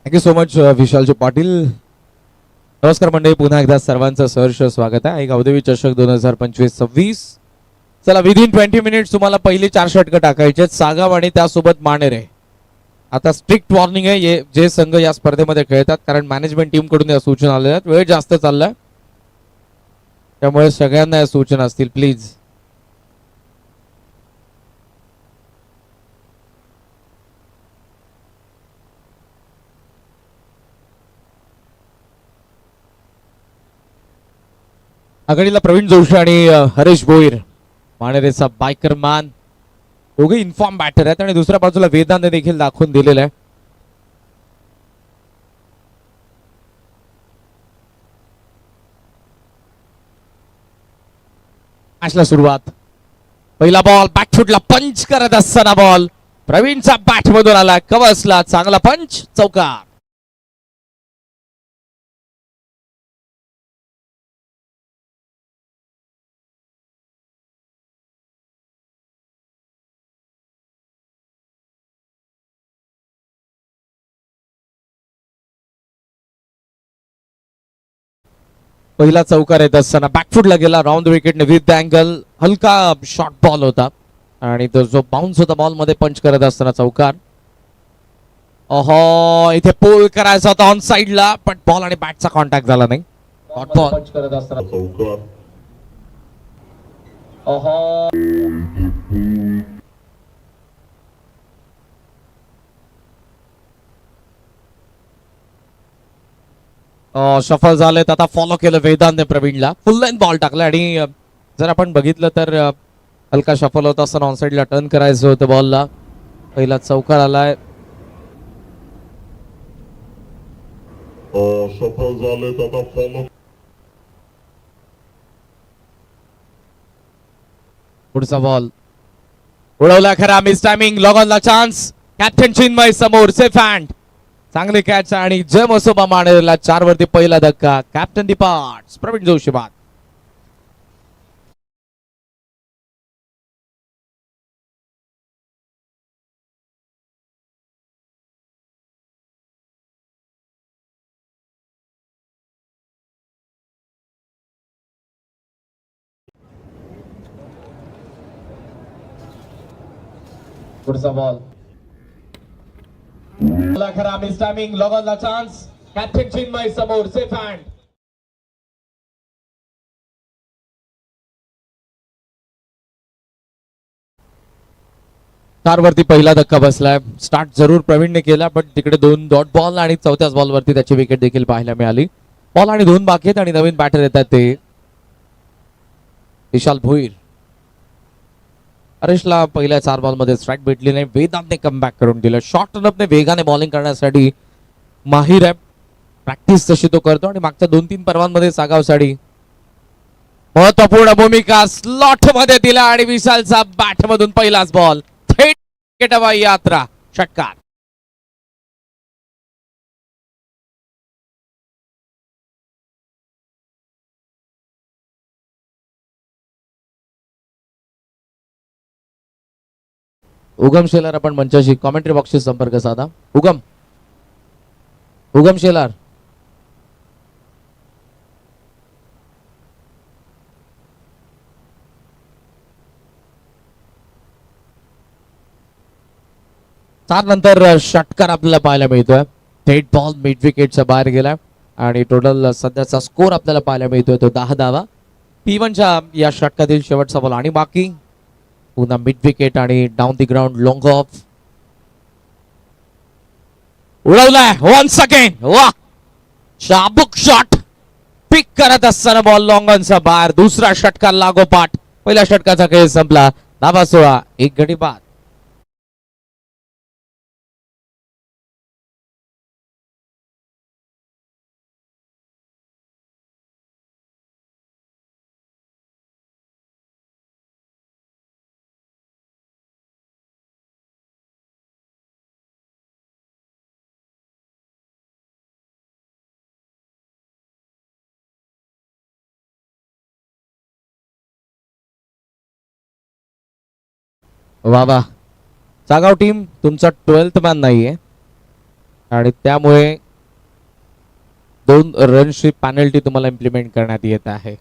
Thank you so much Vishalji Patil. नमस्कार मंडळी, पुन्हा एकदा सर्वांचं सहर्ष स्वागत आहे. एक अवधवी चषक 2025-26. चला, विदिन 20 मिनिट्स तुम्हाला पहिली 4 षटकं टाकायचे. सागाव आणि त्यासोबत मानेरे. आता स्ट्रिक्ट वॉर्निंग आहे जे संघ या स्पर्धेमध्ये खेळतात, कारण मॅनेजमेंट टीम कडून या सूचना आलेल्या आहेत. वेळ जास्त चाललाय, त्यामुळे सगळ्यांना या सूचना असतील. प्लीज आघाडीला प्रवीण जोशी आणि हरेश भोईर, मानेरेचा बायकर मान. दोघे इन्फॉर्म बॅटर आहेत आणि दुसऱ्या बाजूला वेदांत देखील दाखवून दिलेला आहे. मॅचला सुरुवात. पहिला बॉल बॅकफुटला पंच करत असताना बॉल प्रवीणचा बॅट मधून आला, कवसला, चांगला पंच, चौकार. पहिला चौकार येत असताना बॅकफुटला गेला, राऊंड विकेटने विथ द अँगल. हलका शॉर्ट बॉल होता आणि तो जो बाउन्स होता बॉल मध्ये पंच करत असताना चौकार. ओहो, इथे पोल करायचा होता ऑन साइडला, पण बॉल आणि बॅटचा कॉन्टॅक्ट झाला नाही. हॉट बॉल पंच करत असताना चौकार. ओहो, सफल झालेत. आता फॉलो केलं वेदांतने प्रवीणला, फुल लाईन बॉल टाकला आणि जर आपण बघितलं तर हलका शफल होत असताना ऑन साइडला टर्न करायचं होतं बॉलला. पहिला चौकार आलाय. सफल झालेत. आता फॉलो. पुढचा बॉल उडवला खरा, मिस टायमिंग, लॉग ऑनला चान्स. कॅप्टन चिन्मय समोर, सेफ हँड, चांगली कॅच आणि जय मसोबा मानेरला 4 वरती पहिला धक्का. कॅप्टन डिपार्ट्स, प्रवीण जोशी बाद. पुढचा बॉल खरा, मिस टायमिंग, लॉग ऑनला चान्स. कॅप्टन चिन्मय समोर, सेफ हँड. चार वरती पहिला धक्का बसलाय. स्टार्ट जरूर प्रवीणने केला, पण तिकडे 2 डॉट बॉल आणि चौथ्याच बॉल वरती त्याची विकेट देखील पाहायला मिळाली. बॉल आणि 2 बाकी आहेत आणि नवीन बॅटर येतात ते विशाल भोईर. हरेशला पहिल्या 4 बॉल मध्ये स्ट्राईक भेटली नाही. वेदांतने कमबॅक करून दिलं. शॉर्ट रनअपने वेगाने बॉलिंग करण्यासाठी माहिर आहे, प्रॅक्टिस तशी तो करतो आणि मागच्या 2-3 पर्वांमध्ये सागावसाठी महत्वपूर्ण भूमिका स्लॉट मध्ये दिला आणि विशालचा बॅट मधून पहिलाच बॉल थेट यात्रा, षटकार. उगम शेलार आपण मंचाशी कॉमेंट्री बॉक्सशी संपर्क साधा. उगम शेलार. चार नंतर षटकार आपल्याला पाहायला मिळतोय. थेट बॉल मिड विकेटच्या बाहेर गेला आणि टोटल सध्याचा स्कोर आपल्याला पाहायला मिळतोय तो 10 धावा. P1च्या या षटकातील शेवटचा बॉल आणि बाकी पुन्हा मिड विकेट आणि down the ground long off. उडवलाय वन्स अगेन, वा, शाबुक शॉट पिक करत असताना बॉल लॉंग ऑनचा बाहेर. दुसरा षटकार लागोपाठ. पहिल्या षटकाचा खेळ संपला. धावा 16, 1 गडी बाद. वा वा, सागाव टीम तुमचा 12th मॅन नाहीये. आणि त्यामुळे 2 रनची पॅनल्टी तुम्हाला इम्प्लिमेंट करण्यात येत आहे.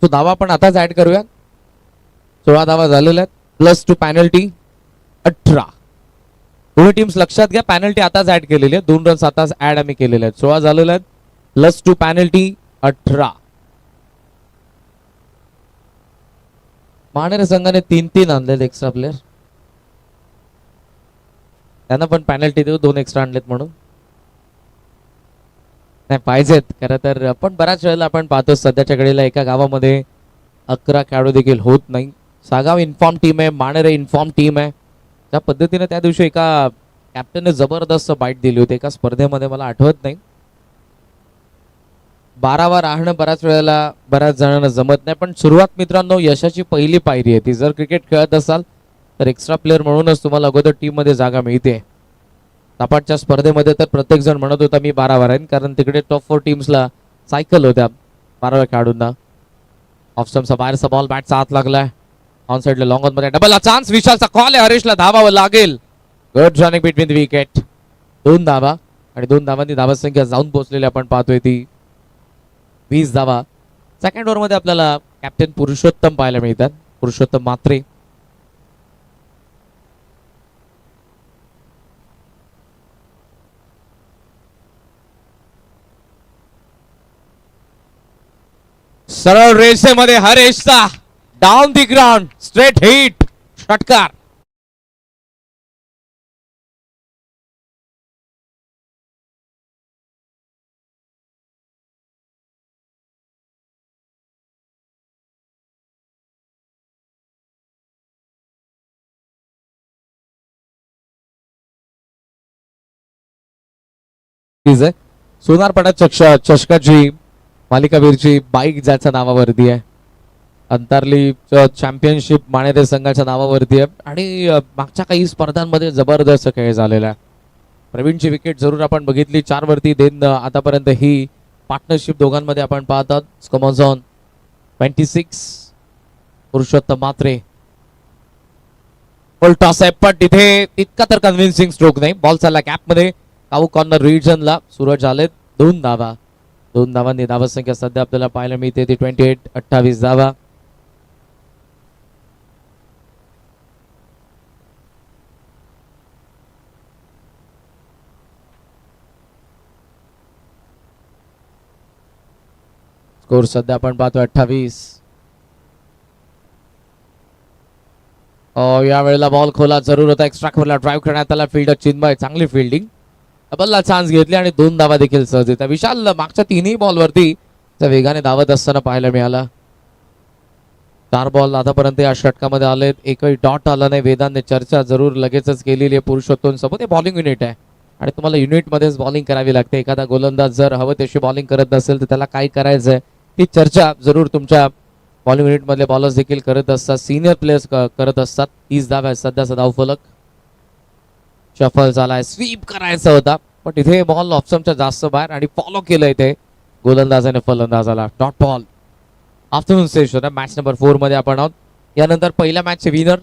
तो धावा आपण आताच ऍड करूया. 16 धावा झालेल्या आहेत. +2 पॅनल्टी 18. दोन्ही टीम्स लक्षात घ्या, पॅनल्टी आताच ऍड केलेली आहे. 2 रन्स आताच ऍड आम्ही केलेले आहेत. 16 झालेले आहेत. +2 पॅनल्टी 18. मानेरे संघाने 3-3 आणलेले एक्स्ट्रा प्लेअर. त्यांना पण पॅनल्टी देऊ, 2 एक्स्ट्रा आणलेत म्हणून. नाही पाहिजेत खरं तर, पण बऱ्याच वेळेला आपण पाहतो सध्याच्या घडीला एका गावामध्ये 11 खेळाडू देखील होत नाही. सागाव इन्फॉर्म टीम आहे, मानेरे इन्फॉर्म टीम आहे. त्या पद्धतीने त्या दिवशी एका कॅप्टनने जबरदस्त बाईट दिली होती एका स्पर्धेमध्ये, मला आठवत नाही. 12वा राहणं बऱ्याच वेळेला बऱ्याच जणांना जमत नाही, पण सुरुवात मित्रांनो यशाची पहिली पायरी आहे ती. जर क्रिकेट खेळत असाल तर एक्स्ट्रा प्लेअर म्हणूनच तुम्हाला अगोदर टीम मध्ये जागा मिळते. सपाटच्या स्पर्धेमध्ये तर प्रत्येक जण म्हणत होता मी 12वा राहीन, कारण तिकडे टॉप 4 टीम्सला सायकल होत्या 12व्या खेळाडूंना. ऑफस्टम्पचा बाहेरचा बॉल बॅटचा हात लागलाय. ऑन साइडला लॉंग ऑन मध्ये डबलला चान्स, विशालचा कॉल आहे, हरीशला धावावं लागेल. Good running between the wicket. 2 धावा आणि 2 धावांनी धावसंख्या जाऊन पोहोचलेली आपण पाहतोय ती 20 धावा. सेकंड ओव्हर मध्ये आपल्याला कॅप्टन पुरुषोत्तम पाहायला मिळतात, पुरुषोत्तम मात्रे. सरळ रेषेमध्ये हरेशचा down the ground straight hit षटकार. सोनारपाडा चषकाची मालिकावीरची बाईक ज्याच्या नावावरती आहे, अंतरली चॅम्पियनशिप मानेरे संघाच्या नावावरती आहे. आणि मागच्या काही स्पर्धांमध्ये जबरदस्त खेळ झालेला आहे. प्रवीणची विकेट जरूर आपण बघितली 4 वरती. देन आतापर्यंत ही पार्टनरशिप दोघांमध्ये आपण पाहतात. स्कोमॉझॉन 26, पुरुषोत्तम मात्रे. फुल टॉस आहे, पण तिथे तितका तर कन्व्हिन्सिंग स्ट्रोक नाही. बॉल चालला कॅप मध्ये, काऊ कॉर्नर रिजनला. सूरज आलेत 2 धावा. 2 धावांनी धावसंख्या सध्या आपल्याला पाहायला मिळते ती 28. 28 धावा. स्कोर सध्या आपण पाहतो 28. यावेळेला बॉल खोला जरूर होता. एक्स्ट्रा खोला ड्राईव्ह करण्यात आला. फिल्डर चिन्मय, चांगली फिल्डिंग. डबलला चान्स घेतली आणि 2 धावा देखील सहज येतात. विशाल मागच्या 3ही बॉलवरती वेगाने धावत असताना पाहायला मिळाला. 4 बॉल आतापर्यंत या षटकामध्ये आलेत, एकही डॉट आला नाही. वेदांतने चर्चा जरूर लगेचच केलेली आहे पुरुषोत्तम सोबत. हे बॉलिंग युनिट आहे आणि तुम्हाला युनिटमध्येच बॉलिंग करावी लागते. एखादा गोलंदाज जर हवं तशी बॉलिंग करत नसेल तर त्याला काय करायचंय ती चर्चा जरूर तुमच्या बॉलिंग युनिट मधले बॉलर्स देखील करत असतात, सिनियर प्लेयर्स करत असतात. 30 धावा आहेत सध्याचा धावफलक. शफल झालाय, स्वीप करायचा होता पण इथे बॉल ऑप्शनच्या जास्त बाहेर आणि फॉलो केलंय ते गोलंदाजाने फलंदाजाला. Dot ball. Afternoon session match number 4 मध्ये आपण आहोत. यानंतर पहिल्या मॅचचे विनर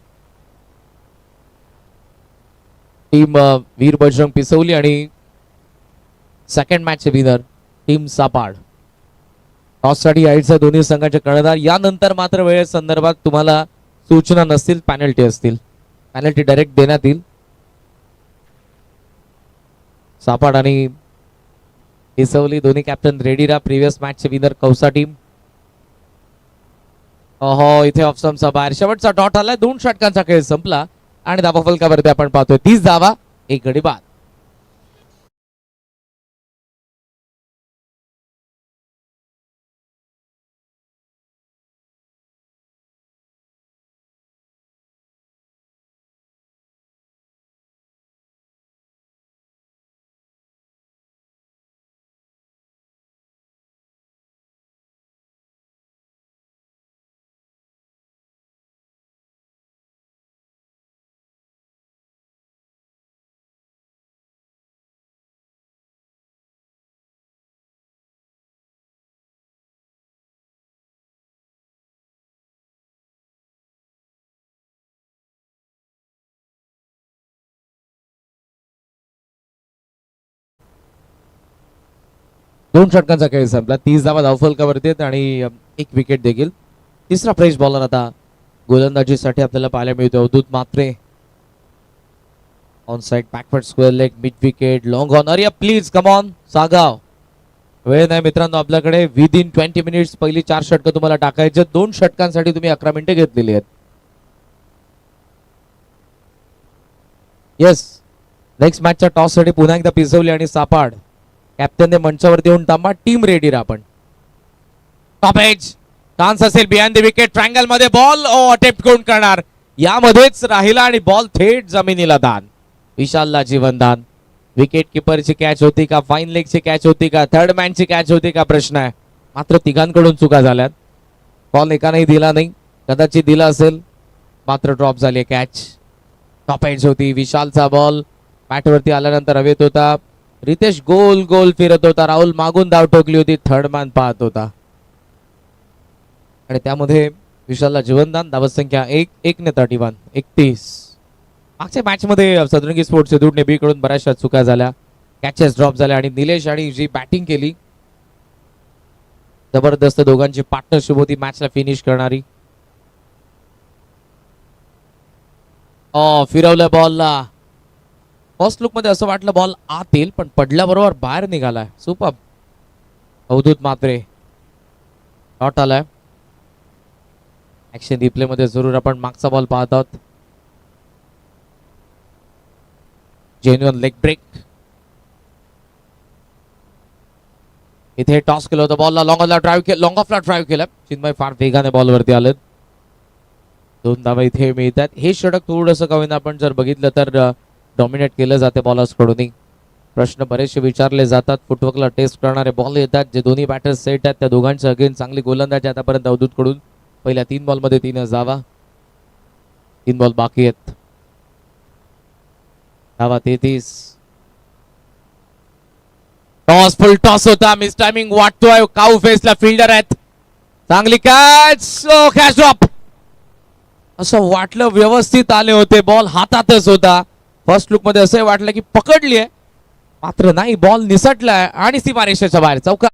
टीम वीर बजरंग पिसवली आणि सेकंड मॅचचे विनर टीम सापाड. टॉससाठी यायचं दोन्ही संघाचे कर्णधार. यानंतर मात्र वेळे संदर्भात तुम्हाला सूचना नसतील, पॅनल्टी असतील. पॅनल्टी डायरेक्ट देण्यात येईल. सापाड आणि पिसवली दोन्ही कॅप्टन रेडी राहा. प्रिव्हियस मॅचचे विनर कौसा टीम. हो इथे ऑप्शनचा बाहेर शेवटचा डॉट आलाय. 2 षटकांचा खेळ संपला आणि धावाफलकावरती आपण पाहतोय 30 धावा 1 गडी बाद. 2 षटकांचा खेळ संपला. 30 धावा धावफलकावरती आहेत आणि 1 विकेट देखील. तिसरा फ्रेश बॉलर आता गोलंदाजीसाठी आपल्याला पाहायला मिळतो. Avdhoot Mhatre on side backward square leg mid wicket long on. अरे प्लीज कम ऑन सागाव. वेळ नाही मित्रांनो आपल्याकडे. विदिन 20 मिनिट्स पहिली 4 षटकं तुम्हाला टाकायचे. 2 षटकांसाठी तुम्ही 11 मिनिटं घेतलेली आहेत. येस, नेक्स्ट मॅचच्या टॉस साठी पुन्हा एकदा पिसवली आणि सापाड कॅप्टनने मंचावरती येऊन थांबा. टीम रेडी राहा. आपण टॉप एज चान्स असेल बिहाइंड द विकेट ट्रायंगल मध्ये बॉल अटेम्प्ट कोण करणार. यामध्येच राहिला आणि बॉल थेट जमिनीला दान. विशालला जीवनदान. विकेट किपरची कॅच होती का, फाईन लेगची कॅच होती का, थर्ड मॅनची कॅच होती का प्रश्न आहे. मात्र तिघांकडून चुका झाल्यात. बॉल एकानेही दिला नाही, कदाचित दिला असेल मात्र ड्रॉप झाली कॅच. टॉप एज होती. विशालचा बॉल बॅटवरती आल्यानंतर हवेत होता. रितेश गोल गोल फिरत होता. राहुल मागून धाव ठोकली होती. थर्ड मॅन पाहत होता आणि त्यामध्ये विशालला जीवनदान. धावसंख्या 1 ने 31. मागच्या मॅच मध्ये सदरंगी स्पोर्ट्स दूर नेबीकडून बऱ्याचशा चुका झाल्या, कॅचेस ड्रॉप झाल्या आणि निलेश आणि जी बॅटिंग केली जबरदस्त. दोघांची पार्टनरशिप होती मॅचला फिनिश करणारी. फिरवलं बॉलला. फर्स्ट लुक मध्ये असं वाटलं बॉल आत येईल पण पडल्याबरोबर बाहेर निघालाय. सुपर. अवधूत म्हात्रे डॉट आलाय. ऍक्शन रिप्ले मध्ये जरूर आपण मागचा बॉल पाहत आहोत. Genuine leg break. इथे टॉस केलं होतं बॉलला. लॉंग ऑफला ड्राईव्ह केला. चिन्मय फार वेगाने बॉलवरती आलेत. 2 धावा इथे मिळतात. हे षटक थोडंसं का होईना आपण जर बघितलं तर डॉमिनेट केलं जाते बॉलर्स कडून. प्रश्न बरेचसे विचारले जातात. फुटवर्कला टेस्ट करणारे बॉल येतात. जे दोन्ही बॅटर्स सेट आहेत त्या दोघांचे अगेन चांगली गोलंदाजी आतापर्यंत अवधूत कडून. पहिल्या 3 बॉलमध्ये 3 धावा. 3 बॉल बाकी आहेत. धावा 33. टॉस फुल टॉस होता. मिस टायमिंग वाटतोय. काऊ फेसला फिल्डर आहेत. चांगली कॅच. Catch drop. असं वाटलं व्यवस्थित आले होते. बॉल हातातच होता. फर्स्ट लुक मध्ये असं वाटलं की पकडली आहे मात्र नाही. बॉल निसटलाय आणि सीमारेषेच्या बाहेर चौका.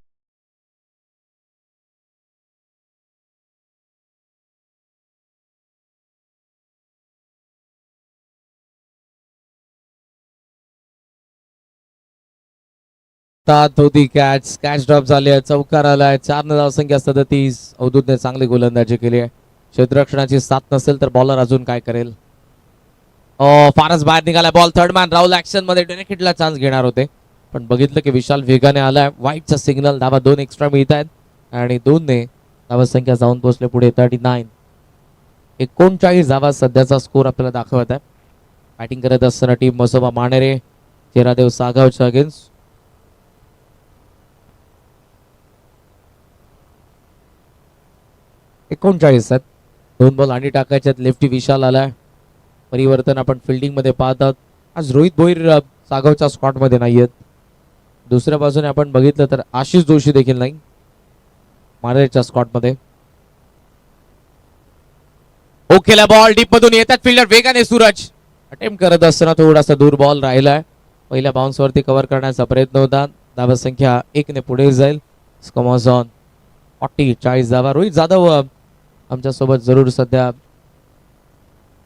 होती कॅच ड्रॉप झाली आहे. चौकार आलाय. 4 ने धावसंख्या 37. अवधूतने चांगली गोलंदाजी केली आहे. क्षेत्ररक्षणाची साथ नसेल तर बॉलर अजून काय करेल. फारच बाहेर निघाला ball. Third man Rahul action मध्ये डायरेक्ट हिटला चान्स घेणार होते पण बघितलं की विशाल वेगाने आलाय. वाईटचा सिग्नल. धावा 2 एक्स्ट्रा मिळत आहेत आणि 2 ने धावसंख्या जाऊन पोहोचले पुढे 39. 39 धावा सध्याचा स्कोर आपल्याला दाखवत आहे. बॅटिंग करत असताना टीम मसोबा मानेरे चेरादेव सागावच्या अगेन्स्ट. एकोणचाळीस आहेत. 2 बॉल आणि टाकायच्यात. लेफ्टी विशाल आलाय. परिवर्तन आपण फिल्डिंग मध्ये पाहत आहोत. आज रोहित भोईर सागावच्या स्पॉट मध्ये नाहीयेत. दुसऱ्या बाजूने आपण बघितलं तर आशिष जोशी देखील नाही मारेच्या स्पॉट मध्ये. ओकेला बॉल डीप मधून येतात फिल्डर वेगाने. सूरज अटेम्प्ट करत असताना थोडासा दूर बॉल राहिलाय. पहिल्या बाउन्स वरती कव्हर करण्याचा प्रयत्न होता. धावसंख्या 1 ने पुढे जाईल. स्कॉमॉस ऑन 40 धावा. रोहित जाधव आमच्या सोबत जरूर सध्या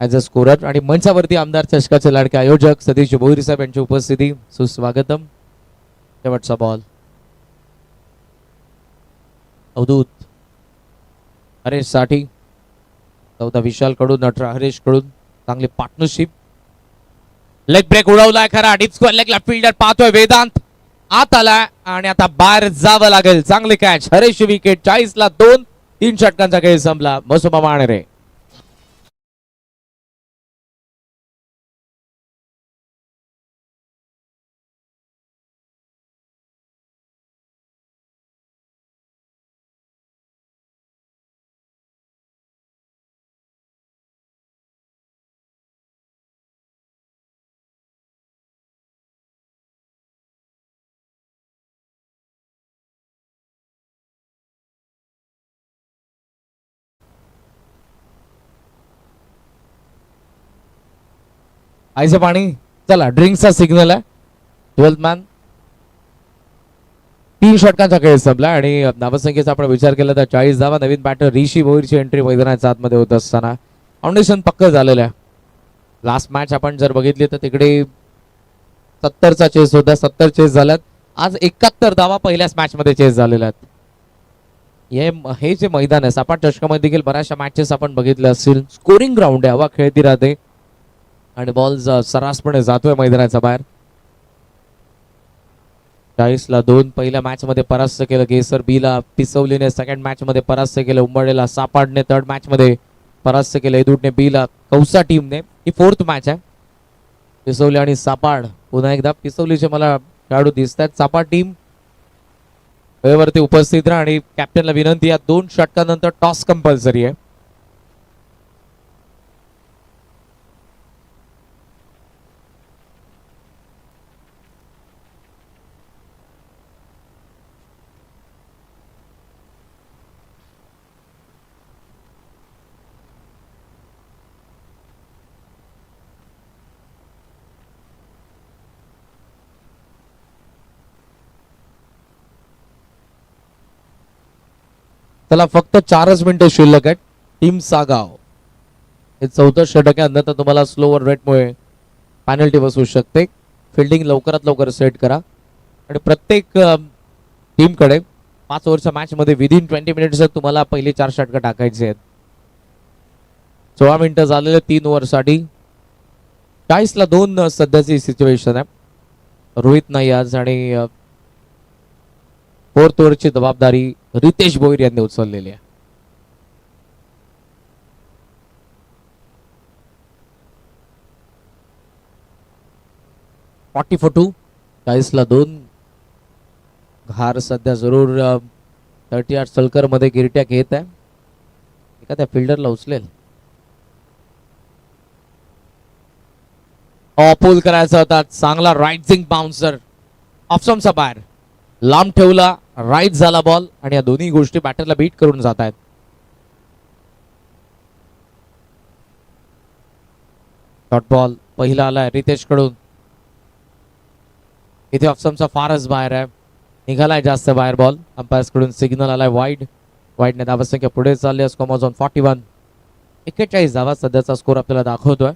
ऍज अ स्कोरर आणि मंचावरती आमदार चषकाचे लाडके आयोजक सतीश भोईर साहेब यांची उपस्थिती. सुस्वागतम. शेवटचा बॉल. अवधूत हरेश साठी. 14 विशाल कडून 18 हरेश कडून. चांगली पार्टनरशिप. लेग ब्रेक उडवलाय खरा. डीप स्क्वेअर लेगला फिल्डर पाहतोय वेदांत. आत आलाय आणि आता बाहेर जावं लागेल. चांगली कॅच. हरेश विकेट. 40 ला 2. 3 षटकांचा खेळ संपला. मसोबा मानेरे. आईचं पाणी. चला ड्रिंकचा सिग्नल आहे. 12th मॅन 3 षटकांचा खेळ संपला आणि धावसंख्येचा आपण विचार केला तर 40 धावा. नवीन बॅटर ऋषी भोईरची एंट्री मैदानाच्या आतमध्ये होत असताना फाउंडेशन पक्क झालेलं आहे. लास्ट मॅच आपण जर बघितली तर तिकडे 70चा चेस होता, 70 चेस झाल्यात. आज 71 धावा पहिल्याच मॅच मध्ये चेस झालेल्या आहेत. हे जे मैदान आहे सपाट चषकामध्ये देखील बऱ्याचशा मॅचेस आपण बघितल्या असतील. स्कोरिंग ग्राउंड आहे, हवा खेळती राहते आणि बॉल सर्रासपणे जातोय मैदानाच्या बाहेर. 40ला 2 पहिल्या मॅच मध्ये परास्त केलं. केसर बीला पिसवलीने सेकंड मॅच मध्ये परास्त केलं. उंबरडेला सापाडने थर्ड मॅच मध्ये परास्त केलं. एदूटने बीला कौसा टीमने. ही 4th मॅच आहे. पिसवली आणि सापाड पुन्हा एकदा. पिसवलीचे मला खेळाडू दिसत आहेत. सापाड टीम वेळेवरती उपस्थित राहा आणि कॅप्टनला विनंती या 2 षटकानंतर टॉस कंपल्सरी आहे. त्याला फक्त 4च मिनिटं शिल्लक आहेत. टीम सागाव हे 4थं षटक आहे. अन्यथा तुम्हाला स्लोवर रेटमुळे पॅनल्टी बसू शकते. फिल्डिंग लवकरात लवकर सेट करा आणि प्रत्येक टीमकडे 5 ओव्हरच्या मॅच मध्ये विदिन 20 मिनिट्स तुम्हाला पहिली 4 षटकं टाकायची आहेत. 16 मिनिटं झालेले 3 ओव्हरसाठी. 40ला 2 सध्याची सिच्युएशन आहे. रोहित नाही आज आणि 4th ओव्हरची जबाबदारी रितेश भोईर यांनी उचललेली आहे. Forty for 2. 40ला 2. घार सध्या जरूर 38 सलकर मध्ये गिरट्या घेत आहे. एखाद्या फिल्डरला उचलेल. पूल करायचा होता. चांगला रायझिंग बाउन्सर ऑप्शनचा बाहेर लांब ठेवला. राईट झाला बॉल आणि या दोन्ही गोष्टी बॅटरला बीट करून जात आहेत. डॉट बॉल पहिला आलाय रितेश कडून. इथे ऑप्शनचा फारच बाहेर आहे. निघालाय जास्त बाहेर बॉल. अंपायर्स कडून सिग्नल आलाय वाईड. वाईडने धावसंख्या पुढे चालली. Score on 41. 41 धावा सध्याचा स्कोर आपल्याला दाखवतोय.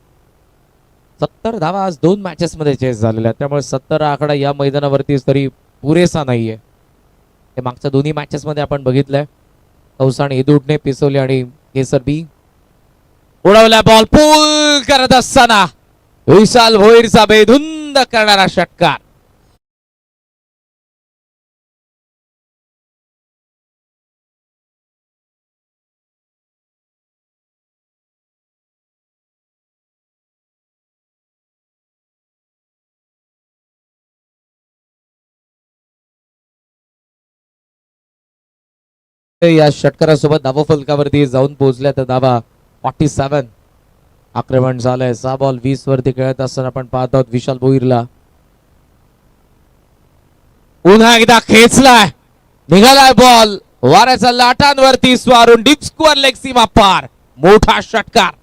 70 धावा आज 2 मॅचेस मध्ये चेस झालेल्या आहेत. त्यामुळे 70 आकडा या मैदानावरती तरी पुरेसा नाहीये. हे मागच्या दोन्ही मॅचेस मध्ये आपण बघितलंय. कौसा आणि एदूटने पिसवली आणि केसर बी उडवला. बॉल पूल करत असताना विशाल भोईरचा बेधुंद करणारा षटकार. या षटकारासोबत धावा फलकावरती जाऊन पोहोचल्या तर धावा 47. आक्रमण झालंय. 6 बॉल 20 वरती खेळत असताना आपण पाहत आहोत विशाल भोईरला. पुन्हा एकदा खेचलाय. निघालाय बॉल वाऱ्याच्या लाटांवरती स्वारून डीप स्क्वेअर लेग सीमा पार. मोठा षटकार.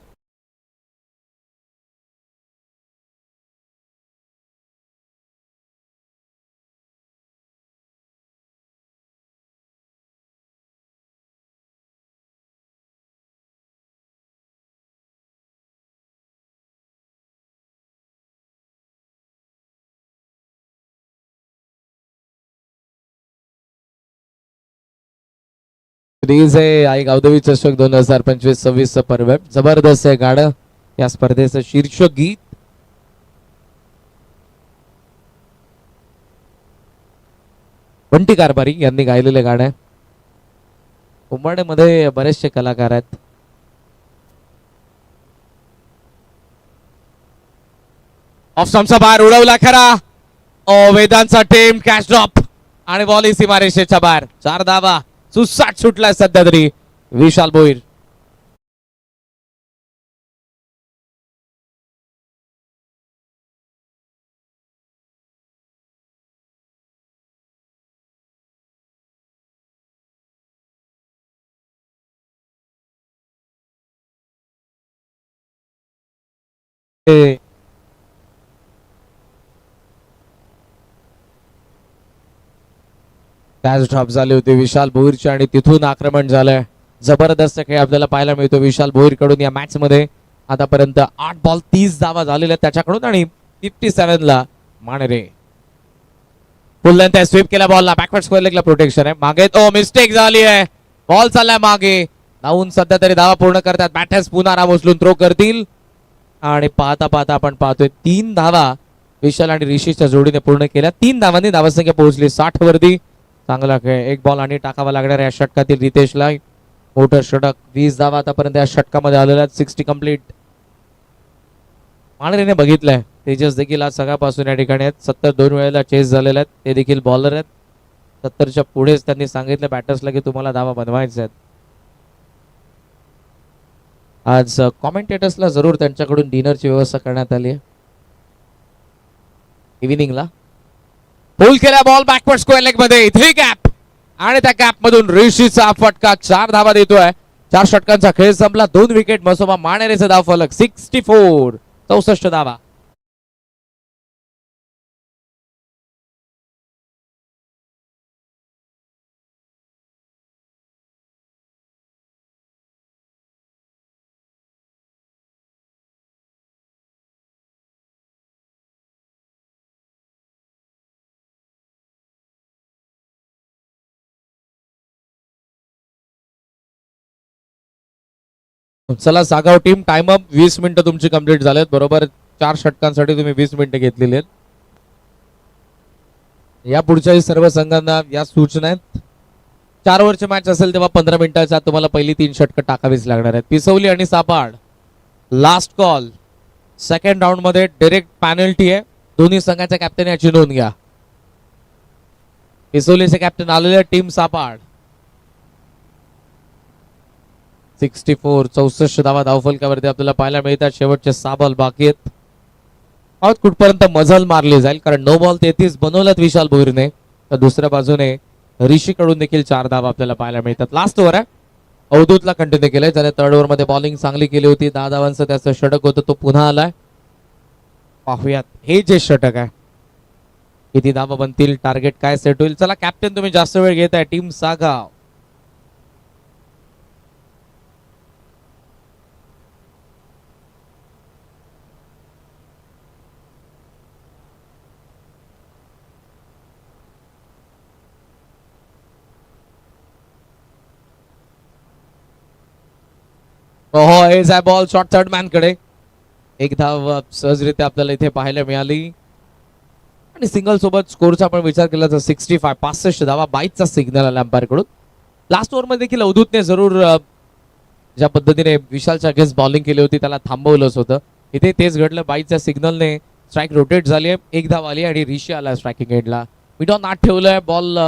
सिरीज आहे आई गावदेवी चषक 2025-26 पर्व. जबरदस्त आहे गाणं. या स्पर्धेचं शीर्षक गीत बंटी कारभारी यांनी गायलेले गाणं. उंबरड्यामध्ये बरेचसे कलाकार आहेत. ऑफ स्टंपचा बाहेर उडवला खरा. वेदांचा टेम कॅच ड्रॉप आणि बॉल सीमारेषेच्या बाहेर. 4 धावा सुसाट सुटलाय सध्या तरी विशाल भोईर. कॅच ड्रॉप झाली होती विशाल भोईरची आणि तिथून आक्रमण झालंय. जबरदस्त खेळ आपल्याला पाहायला मिळतो विशाल भोईर कडून या मॅच मध्ये. आतापर्यंत 8 बॉल 30 धावा झालेल्या त्याच्याकडून आणि 57 ला मानेरे. फुल लेंथ आहे, स्वीप केला बॉलला, बॅकवर्ड स्क्वेअर लेगला प्रोटेक्शन आहे. मागे तो मिस्टेक झाली आहे, बॉल चाललाय मागे. धावून सध्या तरी धावा पूर्ण करतात बॅटर्स. पुन्हा राम उचलून थ्रो करतील आणि पाहता पाहता आपण पाहतोय 3 धावा विशाल आणि ऋषीच्या जोडीने पूर्ण केल्या. 3 धावांनी धावसंख्या पोहोचली 60 वरती. चांगला खेळ, एक बॉल आणि टाकावा लागणार या षटकातील रितेशला. मोठं षटक, 20 धावा आतापर्यंत या षटकामध्ये आलेल्या, 60 कंप्लीट. मानरेने बघितलंय, तेजस देखील आज सगळ्यापासून या ठिकाणी आहेत. 70 2 वेळेला चेस झालेले आहेत, ते देखील बॉलर आहेत. 70च्या पुढेच त्यांनी सांगितलं बॅटर्सला की तुम्हाला धावा बनवायच्या आहेत. आज कॉमेंटेटर्सला जरूर त्यांच्याकडून डिनरची व्यवस्था करण्यात आली आहे इव्हिनिंगला. पुल केला बॉल बॅकवर्ड स्क्वेअर लेग मध्ये, 3 गॅप आणि त्या गॅप मधून ऋषीचा फटका 4 धावा देतोय. 4 षटकांचा खेळ संपला, 2 विकेट मसोबा मानेरेचा धाव फलक 64, 64 धावा. चला सागाव टीम, टाइम अप. 20 मिनिटं तुमची कंप्लीट झालेत. बरोबर 4 षटकांसाठी तुम्ही 20 मिनिटं घेतलेली आहेत. या पुढच्याही सर्व संघांना या सूचना आहेत. 4 ओव्हरची मॅच असेल तेव्हा 15 मिनिटाच्या आत तुम्हाला पहिली 3 षटकं टाकावीच लागणार आहेत. पिसवली आणि सापाड लास्ट कॉल. सेकंड राऊंड मध्ये डायरेक्ट पॅनल्टी आहे. दोन्ही संघाच्या कॅप्टन याची नोंद घ्या. पिसोलीचे कॅप्टन आलेले टीम सापाड. 64, 64 धावा धावफलकावरती आपल्याला पाहायला मिळतात. शेवटचे 6 बॉल बाकी आहेत. कुठपर्यंत मजल मारली जाईल, कारण 9 बॉल 33 बनवल्यात विशाल भोईरने. तर दुसऱ्या बाजूने ऋषी कडून देखील 4 धावा आपल्याला पाहायला मिळतात. लास्ट ओव्हर आहे, अवधूतला कंटिन्यू केलंय. त्याने थर्ड ओव्हर मध्ये बॉलिंग चांगली केली होती. 10 धावांचं त्याचं षटक होतं, तो पुन्हा आलाय. पाहूयात हे जे षटक आहे किती धावा बनतील, टार्गेट काय सेट होईल. चला कॅप्टन, तुम्ही जास्त वेळ घेताय टीम सागाव. हो, एज आहे बॉल शॉर्ट थर्ड मॅन कडे. एक धाव सहजरित्या आपल्याला इथे पाहायला मिळाली आणि सिंगल सोबत स्कोरचा पण विचार केला तर 65, 65 धावा. 22चा सिग्नल आला अंपायर कडून. लास्ट ओव्हर मध्ये देखील अवधूतने जरूर ज्या पद्धतीने विशालच्या अगेन्स्ट बॉलिंग केली होती त्याला थांबवलंच होतं. इथे तेच घडलं. 22च्या सिग्नलने स्ट्राईक रोटेट झाली आहे. एक धाव आली आणि ऋषी आला स्ट्रायकिंग एंडला. मिड ऑन आत ठेवलंय बॉल.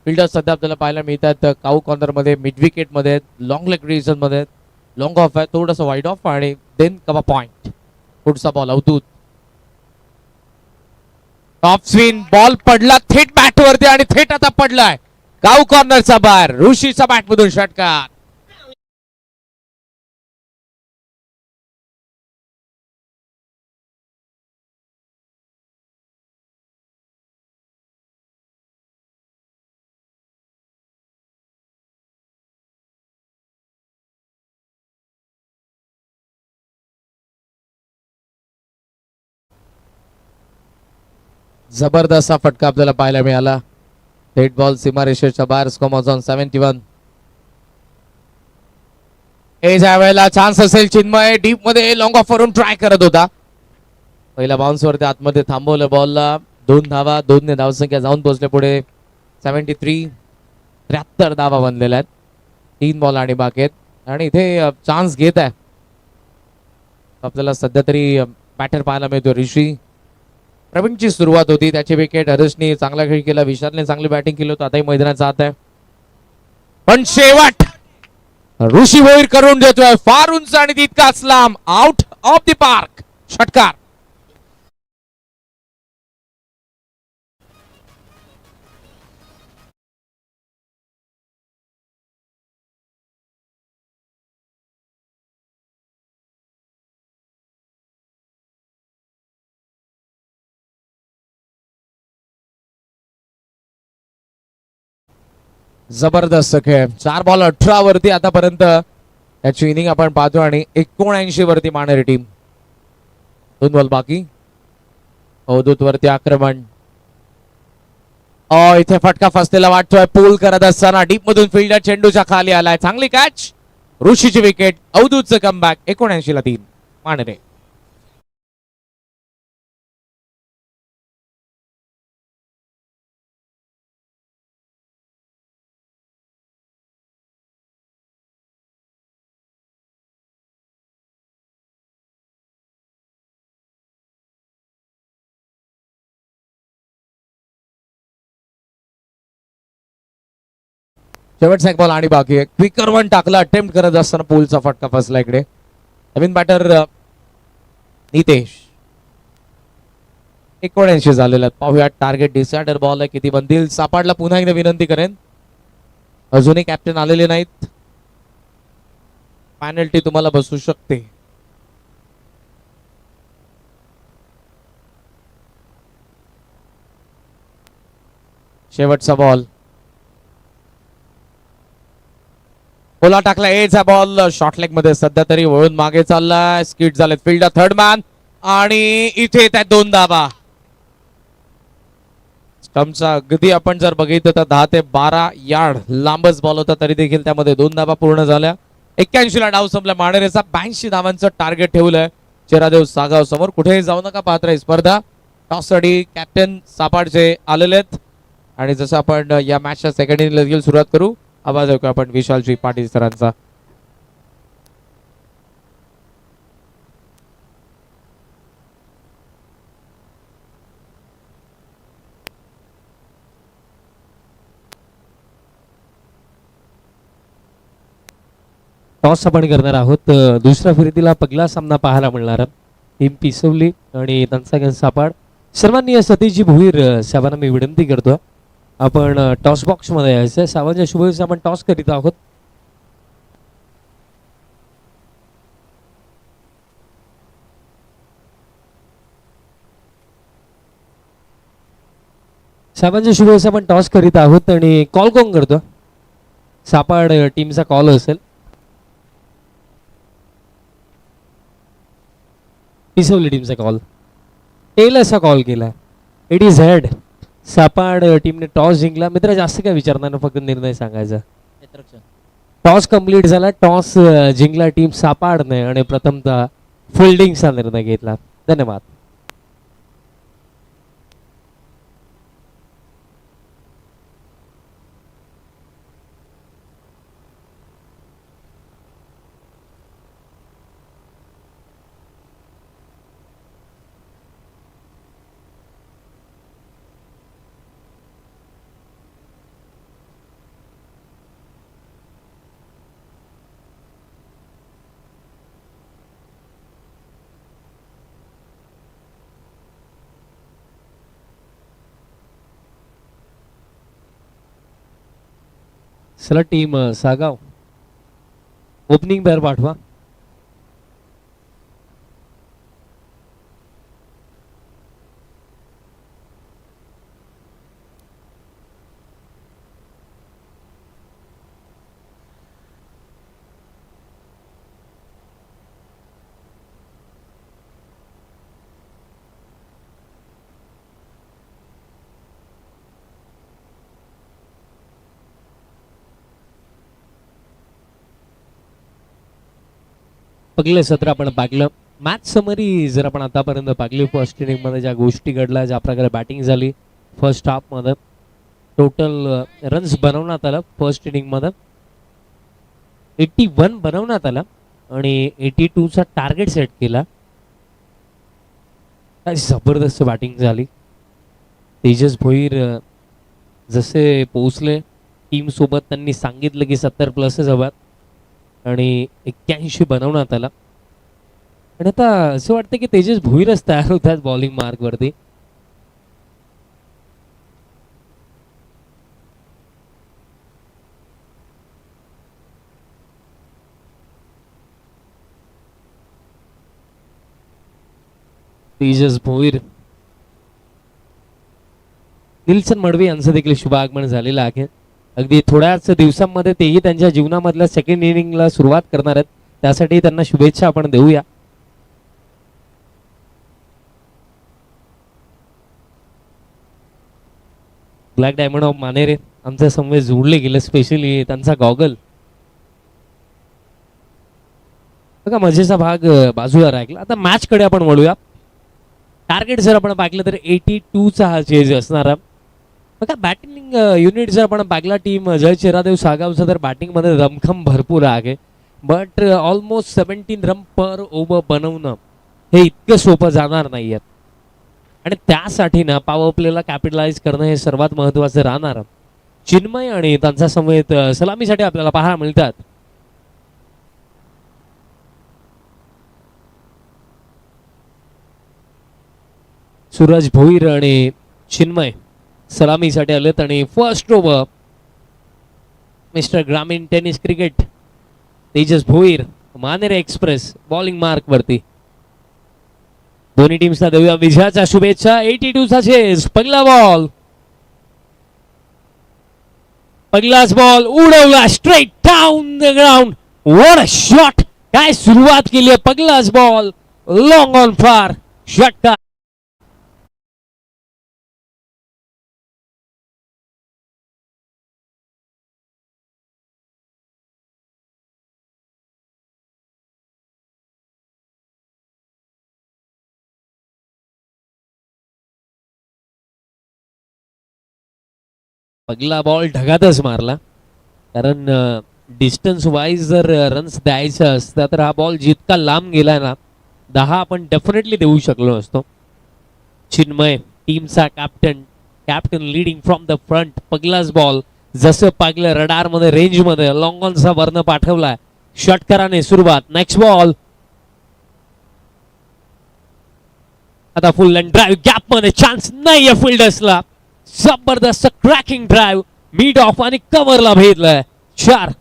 फिल्डर सध्या आपल्याला पाहायला मिळतात काऊ कॉर्नर मध्ये, मिड विकेट मध्ये, लॉंग लेग रिजन मध्ये. लॉंग ऑफ आहे, थोडंसं वाईड ऑफ आणि देन कवा पॉइंट. पुढचा ball Avdhoot. Top swing, ball पडला थेट बॅट वरती आणि थेट आता पडलाय काऊ कॉर्नरचा बार. ऋषीचा बॅट मधून षटकार. जबरदस्त असा फटका आपल्याला पाहायला मिळाला. थेट बॉल सीमारेषेच्या बाहेर. Score on 71. हे ज्या वेळेला चान्स असेल चिन्मय डीप मध्ये लॉंग ऑफ वरून ट्राय करत होता. पहिल्या बाउन्स वरती आतमध्ये थांबवलं बॉलला. 2 धावा, 2 ने धावसंख्या जाऊन पोहोचले पुढे 73. 73 धावा बनलेल्या आहेत. 3 बॉल आणि बाकी आहेत आणि इथे चान्स घेत आहे आपल्याला सध्या तरी बॅटर पाहायला मिळतो ऋषी. प्रवीणची सुरुवात होती, त्याची विकेट. हर्षने चांगला खेळ केला, विशालने चांगली बॅटिंग केली होती. आताही मैदानाचा आत आहे, पण शेवट ऋषी भोईर करून देतोय फार उंच आणि तितकाच लांब. आउट ऑफ द पार्क, षटकार. जबरदस्त खेळ. 4 बॉल 18 वरती आतापर्यंत याची इनिंग आपण पाहतो आणि 79 वरती मानणारी टीम. 2 बॉल बाकी. अवधूत वरती आक्रमण. इथे फटका फसलेला वाटतोय. पूल करत असताना डीप मधून फिल्डर चेंडूच्या खाली आलाय. चांगली कॅच. ऋषीची विकेट. अवधूतचं कमबॅक. 79 3 मानरे. शेवटचा एक बॉल आणि बाकी आहे. क्विकर वन टाकला अटेम्प्ट करत असताना पूलचा फटका फसला इकडे. नवीन बॅटर नितेश. 79 झालेला. पाहूया टार्गेट डिसायडर बॉल आहे. किती बनतील. सापडला पुन्हा एकदा विनंती करेन. अजूनही कॅप्टन आलेले नाहीत. पेनल्टी तुम्हाला बसू शकते. शेवटचा बॉल. बोला टाकला. एचा बॉल शॉर्ट लेग मध्ये सध्या तरी वळून मागे चाललाय. स्किट झाले फिल्डर थर्ड मॅन आणि इथे त्या 2 धावा. स्टंपचा अगदी आपण जर बघितलं तर 10 ते 12 यार्ड लांबच बॉल होता तरी देखील त्यामध्ये 2 धावा पूर्ण झाल्या. 81 ला डाव संपला. मानेरेचा 82 धावांचं टार्गेट ठेवलंय चेरादेव सागाव समोर. कुठेही जाऊ नका. पाहत राही स्पर्धा. टॉससाठी कॅप्टन सापाडचे आलेले आहेत आणि जसं आपण या मॅचच्या सेकंड इनिंगला देखील सुरुवात करू. आवाज ऐकू आपण विशालजी पाटील सरांचा. टॉस आपण करणार आहोत. दुसऱ्या फेरीतील पहिला सामना पाहायला मिळणार. टीम पिसवली आणि त्यांचा सापाड. सर्वांनी सतीशजी भोईर साहेबांना मी विनंती करतो आपण टॉस बॉक्स मध्ये यायचं. साहेबांच्या शुभेच्छा. आपण टॉस करीत आहोत. साहेबांच्या शुभेच्छा. आपण टॉस करीत आहोत आणि कॉल कोण करतो. सापाड टीमचा कॉल असेल. पिसवली टीमचा कॉल. टेल असा कॉल केला. It is head. सापाड टीमने टॉस जिंकला. मित्र जास्त काय विचारणार, फक्त निर्णय सांगायचा. टॉस कंप्लीट झाला. टॉस जिंकला टीम सापाडने आणि प्रथमतः फिल्डिंगचा निर्णय घेतला. धन्यवाद. चला टीम सागाव ओपनिंग पेअर पाठवा. पहिलं सत्र आपण पाहिलं. मॅच समरी जर आपण आतापर्यंत पाहिली, फर्स्ट इनिंग मध्ये ज्या गोष्टी घडल्या, ज्या प्रकारे बॅटिंग झाली फर्स्ट हाफ मध्ये, टोटल रन्स बनवण्यात आलं फर्स्ट इनिंग मध्ये 81 बनवण्यात आला आणि 82 चा टार्गेट सेट केला. काय जबरदस्त बॅटिंग झाली. तेजस भोईर जसे पोहोचले टीम सोबत, त्यांनी सांगितलं की 70 प्लसच हव्यात आणि 81 बनवण्यात आला. आणि आता असं वाटतं की तेजस भोईरच तयार होतात बॉलिंग मार्क वरती. तेजस भोईर, निल्सन मडवी यांचं देखील शुभ आगमन झालेलं आहे. अगदी थोड्याच दिवसांमध्ये तेही त्यांच्या जीवनामधल्या सेकंड इनिंगला सुरुवात करणार आहेत. त्यासाठी त्यांना शुभेच्छा आपण देऊया. ब्लॅक डायमंड ऑफ मानेरे आमच्या समवेत जोडले गेले, स्पेशली त्यांचा गॉगल. बघा मजेचा भाग बाजूला राहिला. आता मॅच कडे आपण वळूया. टार्गेट जर आपण पाहिलं तर 82चा हा चेज असणार. बघा बॅटिंग युनिट जर आपण पाहिला टीम जय चेरादेव सागावचं तर बॅटिंगमध्ये दमखम भरपूर आहे. But almost 17 run per over बनवणं हे इतकं सोपं जाणार नाही आहे. आणि त्यासाठी ना पॉवर प्लेला कॅपिटलाइज करणं हे सर्वात महत्वाचं राहणार. चिन्मय आणि त्यांचा समेत सलामीसाठी आपल्याला पाहायला मिळतात. सूरज भोईर आणि चिन्मय सलामीसाठी आलेत. आणि फर्स्ट ओव्हर मिस्टर ग्रामीण tennis cricket Tejas Bhoir Manere express bowling mark वरती. दोन्ही टीम्सला देऊया विजयाच्या शुभेच्छा. 82चा चेस, पहिला बॉल, पहिलाच बॉल उडवला straight down the ground. What a shot. काय सुरुवात केली आहे. पहिलाच बॉल लॉंग ऑन फार षटकार. पहिला बॉल ढगातच मारला, कारण डिस्टन्स वाईज जर रन्स द्यायचं असतं तर हा बॉल जितका लांब गेला ना 10 आपण डेफिनेटली देऊ शकलो असतो. चिन्मय टीमचा captain leading from the front. पहिलाच बॉल जसं पाहिलं रडार मध्ये रेंज मध्ये लॉंग ऑनचा वर्ण पाठवलाय. षटकाराने सुरुवात. Next ball. आता फुल लेंथ ड्राईव्ह गॅप मध्ये चान्स नाहीये फिल्डर्सला. जबरदस्त क्रॅकिंग ड्राईव्ह मिड ऑफ आणि कव्हरला भेटलाय. 4.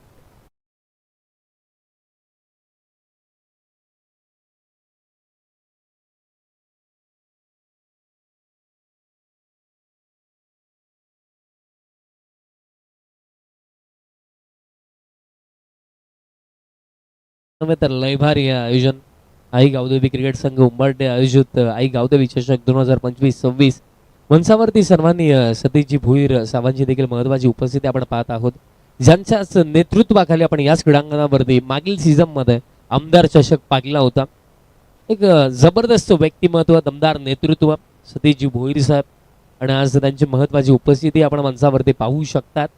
तर लय भारी आयोजन. आई गावदेवी क्रिकेट संघ उंबरडे आयोजित आई गावदेवी चषक 2025-26 मंचावरती सर्वांनी सतीशजी भोईर साहेबांची देखील महत्वाची उपस्थिती आपण पाहत आहोत, ज्यांच्याच नेतृत्वाखाली आपण याच क्रीडांगणावरती मागील सीझन मध्ये आमदार चषक पाहिला होता. एक जबरदस्त व्यक्तिमत्व, दमदार नेतृत्व सतीशजी भोईर साहेब, आणि आज त्यांची महत्वाची उपस्थिती आपण मंचावरती पाहू शकतात.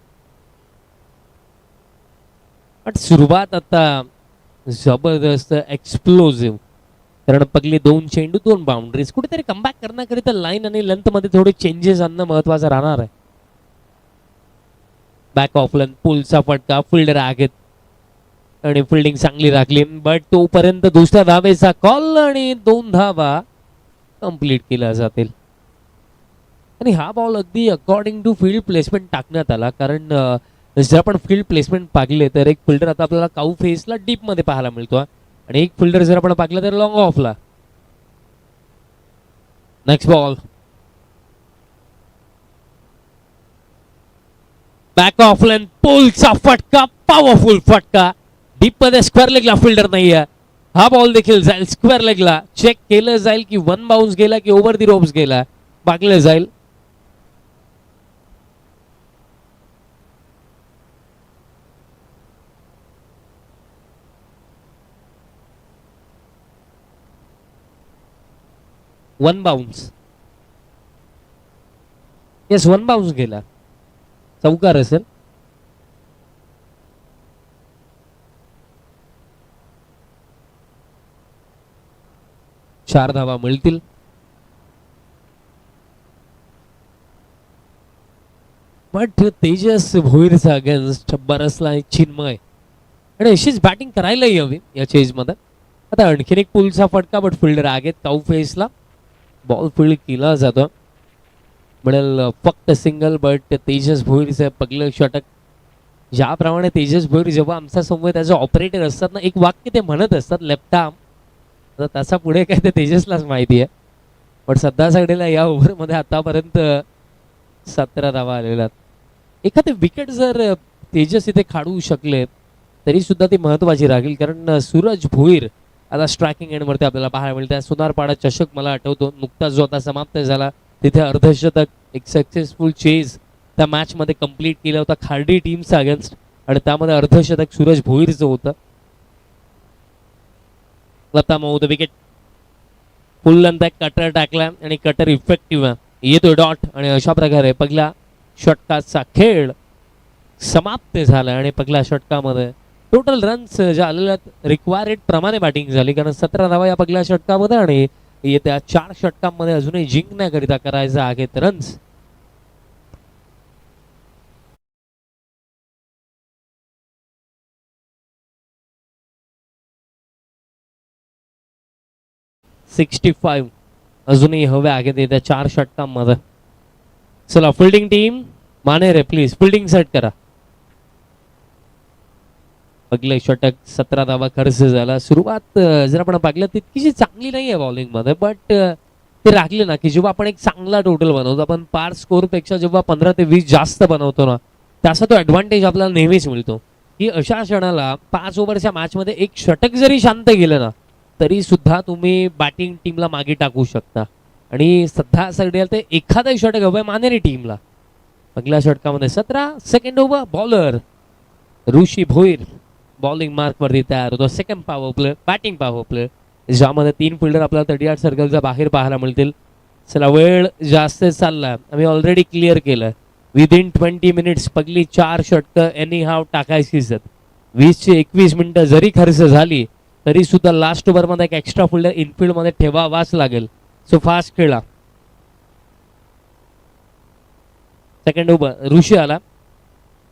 पण सुरुवात आता जबरदस्त एक्सप्लोजिव्ह, कारण पगली 2 चेंडू 2 बाउंड्रीज. कुठेतरी कमबॅक करण्याकरिता लाईन आणि लेंथ मध्ये थोडे चेंजेस आणणं महत्वाचं राहणार आहे. बॅक ऑफ लेंथ पुलचा फटका, फिल्डर आहेत आणि फिल्डिंग चांगली राखली, बट तोपर्यंत दुसऱ्या धावेचा कॉल आणि 2 धावा कंप्लीट केल्या जातील. आणि हा बॉल अगदी अकॉर्डिंग टू फील्ड प्लेसमेंट टाकण्यात आला, कारण जर आपण फील्ड प्लेसमेंट पाहिले तर एक फिल्डर आता आपल्याला काऊ फेसला डीप मध्ये पाहायला मिळतो, आणि एक फिल्डर जर आपण पाहिलं तर लॉंग ऑफला. Next ball. Back of length पोलचा फटका, पॉवरफुल फटका. डीप मध्ये स्क्वेअर लेगला फिल्डर नाहीये. हा बॉल देखील जाईल स्क्वेअर लेगला. चेक केलं जाईल की 1 बाउन्स गेला की ओव्हर दी रोप्स गेला, पाकलं जाईल. One bounce. येस, 1 बाउन्स गेला. चौकार असेल. चार धावा मिळतील. बट तेजस भोईरचा अगेन्स्ट बरसला चिन्मय, आणि अशीच बॅटिंग करायलाही हवी या चेज मध्ये. आता आणखीन एक पुलचा फटका, बट फिल्डर आहेत काऊ फेसला. बॉल फील्ड केला जातो, मिळेल फक्त सिंगल. बट तेजस भोईरचं पहिलं षटक. ज्याप्रमाणे तेजस भोईर जेव्हा आमच्या समोर त्याचे ऑपरेटर असतात ना, एक वाक्य ते म्हणत असतात लेफ्ट आर्म, तर त्याचा पुढे काय ते तेजसलाच माहिती आहे. पण सध्या सगळ्याला या ओव्हरमध्ये आतापर्यंत 17 धावा आलेल्या. एखादे विकेट जर तेजस इथे काढू शकले तरी सुद्धा ती महत्वाची राहील, कारण सूरज भोईर आता स्ट्रायकिंग एंडवरती आपल्याला पाहायला मिळते. सोनारपाडा चषक मला आठवतो नुकताच जो आता समाप्त झाला, तिथे अर्धशतक, एक सक्सेसफुल चेज त्या मॅच मध्ये कंप्लीट केला होता खार्डी टीमचा अगेन्स्ट, आणि त्यामध्ये अर्धशतक सूरज भोईरचं होतं. लता मऊद विकेट, फुल लेंथ कटर टाकला आणि कटर इफेक्टिव्ह येतोय डॉट, आणि अशा प्रकारे पहिल्या षटकाचा खेळ समाप्त झाला. आणि पहिल्या षटकामध्ये टोटल रन्स ज्या आलेल्या रिक्वायर्ड प्रमाणे बॅटिंग झाली, कारण 17 धावा या पहिल्या षटकामध्ये आणि येत्या 4 षटकांमध्ये अजूनही जिंकण्याकरिता करायचा आहेत रन्स. $65 अजूनही हवे आहेत येत्या 4 षटकांमध्ये. चला fielding team Mane ray please fielding set करा. पहिले षटक 17 धावा खर्च झाला. सुरुवात जर आपण पाहिलं तितकीशी चांगली नाही आहे बॉलिंग मध्ये, बट ते राखले ना की जेव्हा आपण एक चांगला टोटल बनवतो, आपण पार स्कोर पेक्षा जेव्हा 15 ते 20 जास्त बनवतो ना, त्याचा तो ऍडव्हान्टेज आपल्याला नेहमीच मिळतो. की अशा क्षणाला 5 ओव्हरच्या मॅच मध्ये एक षटक जरी शांत गेलं ना तरी सुद्धा तुम्ही बॅटिंग टीमला मागे टाकू शकता. आणि सध्या असं घडेल ते एखादं षटक हवंय मानेरी टीमला. पहिल्या षटकामध्ये 17, सेकंड ओव्हर बॉलर ऋषी भोईर बॉलिंग मार्क वरती तयार होतो. Second power play, batting power play, ज्यामध्ये 3 फिल्डर आपल्याला 38 सर्कलच्या बाहेर पाहायला मिळतील. चला वेळ जास्त चालला, आम्ही ऑलरेडी क्लिअर केलं. विदिन 20 मिनिट्स पहिली 4 षटकं एनी हाव टाकायचीच आहेत. 20 ते 21 मिनिटं जरी खर्च झाली तरी सुद्धा लास्ट ओव्हरमध्ये एक एक्स्ट्रा फिल्डर इनफिल्ड मध्ये ठेवावाच लागेल. सो फास्ट खेळा. सेकंड ओव्हर ऋषी आला.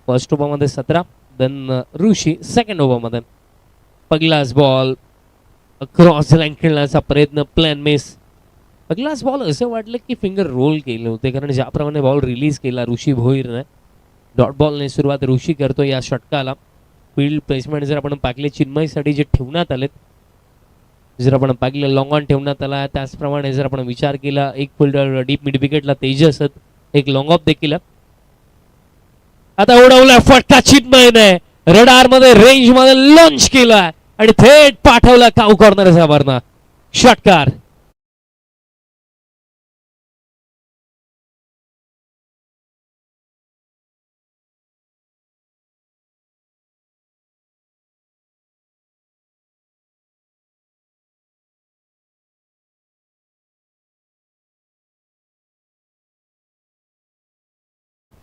फर्स्ट ओव्हर मध्ये 17, देन ऋषी सेकंड ओव्हर मध्ये. पहिलाच बॉल क्रॉस लाईन खेळण्याचा प्रयत्न, प्लॅन मिस. पहिलाच बॉल असं वाटलं की फिंगर रोल केले होते, कारण ज्याप्रमाणे बॉल रिलीज केला ऋषी भोईरने. डॉट बॉलने सुरुवात ऋषी करतो या षटकाला. फील्ड प्लेसमेंट जर आपण पाहिले चिन्मयसाठी जे ठेवण्यात आलेत, जर आपण पाहिलं लॉंग ऑन ठेवण्यात आला, त्याचप्रमाणे जर आपण विचार केला एक फिल्डर डीप मिड विकेटला तेजस, एक लॉंग ऑफ देखील. आता उडवला फटका चिन्मयने, रडार मध्ये रेंज मध्ये लॉन्च केला आणि थेट पाठवला काऊ कॉर्नरचा वरना षटकार.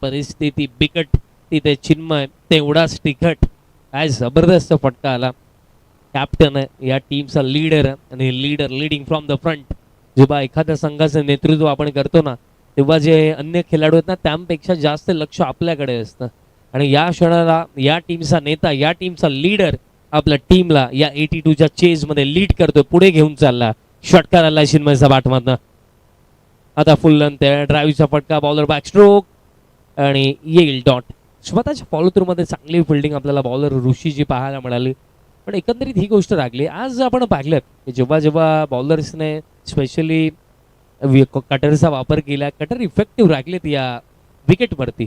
परिस्थिती बिकट, तिथे चिन्मय तेवढाच तिखट. काय जबरदस्त फटका आला. कॅप्टन आहे या टीमचा, लीडर आणि leader leading from the front. जेव्हा एखाद्या संघाचं नेतृत्व आपण करतो ना, तेव्हा जे अन्य खेळाडू आहेत ना त्यापेक्षा जास्त लक्ष आपल्याकडे असतं. आणि या क्षणाला या टीमचा नेता, या टीमचा लीडर आपल्या टीमला या 82च्या चेज मध्ये लीड करतोय, पुढे घेऊन चालला. षटकार आला चिन्मयचा बाटमधनं. आता फुल लेंथ ड्राईव्हचा फटका, बॉलर बॅक स्ट्रोक आणि येईल डॉट. स्वतःच्या फॉलो थ्रू मध्ये चांगली फिल्डिंग आपल्याला बॉलर ऋषीची पाहायला मिळाली. पण एकंदरीत ही गोष्ट लागली. आज आपण पाहिलं की जेव्हा जेव्हा बॉलर्सने स्पेशली कटरचा वापर केला, कटर इफेक्टिव्ह राखलेत या विकेटवरती.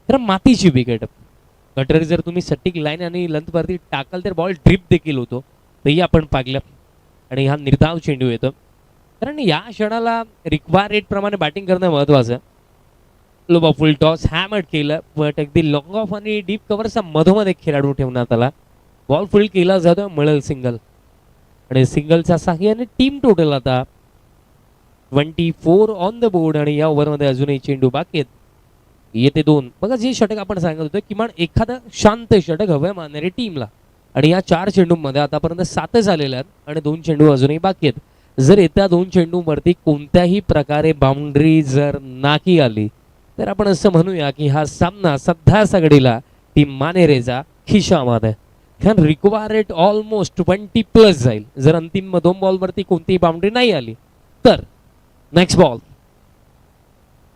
तर मातीची विकेट, कटर जर तुम्ही सटीक लाईन आणि लेंथवरती टाकाल तर बॉल ड्रिप देखील होतो, तेही आपण पाहिलं. आणि हा निर्धाव चेंडू येतो, कारण या क्षणाला रिक्वायर्ड प्रमाणे बॅटिंग करणं महत्वाचं. लोबा फुल टॉस हॅमर्ड केलं, बट अगदी लॉंग ऑफ आणि डीप कव्हरचा मधोमध एक खेळाडू ठेवण्यात आला. बॉल फील्ड केला जातो, मिळेल सिंगल. आणि सिंगलच्या साह्याने टीम टोटल आता 24 ऑन द बोर्ड. आणि या ओव्हरमध्ये अजूनही चेंडू बाकी आहेत, येते 2. बघा जे षटक आपण सांगत होतो, किमान एखादं शांत षटक हवंय मानणारी टीमला. आणि या 4 चेंडूमध्ये आतापर्यंत 7 झालेल्या आहेत आणि 2 चेंडू अजूनही बाकी आहेत. जर येत्या 2 चेंडूवरती कोणत्याही प्रकारे बाउंड्री जर नाकी आली तर आपण असं म्हणूया की हा सामना सध्या सगळीला टीम मानेरेचा खिशामध्ये. कारण रिक्वायर्ड ऑलमोस्ट 20+ जाईल जर अंतिम 2 बॉलवरती कोणतीही बाउंड्री नाही आली तर. Next ball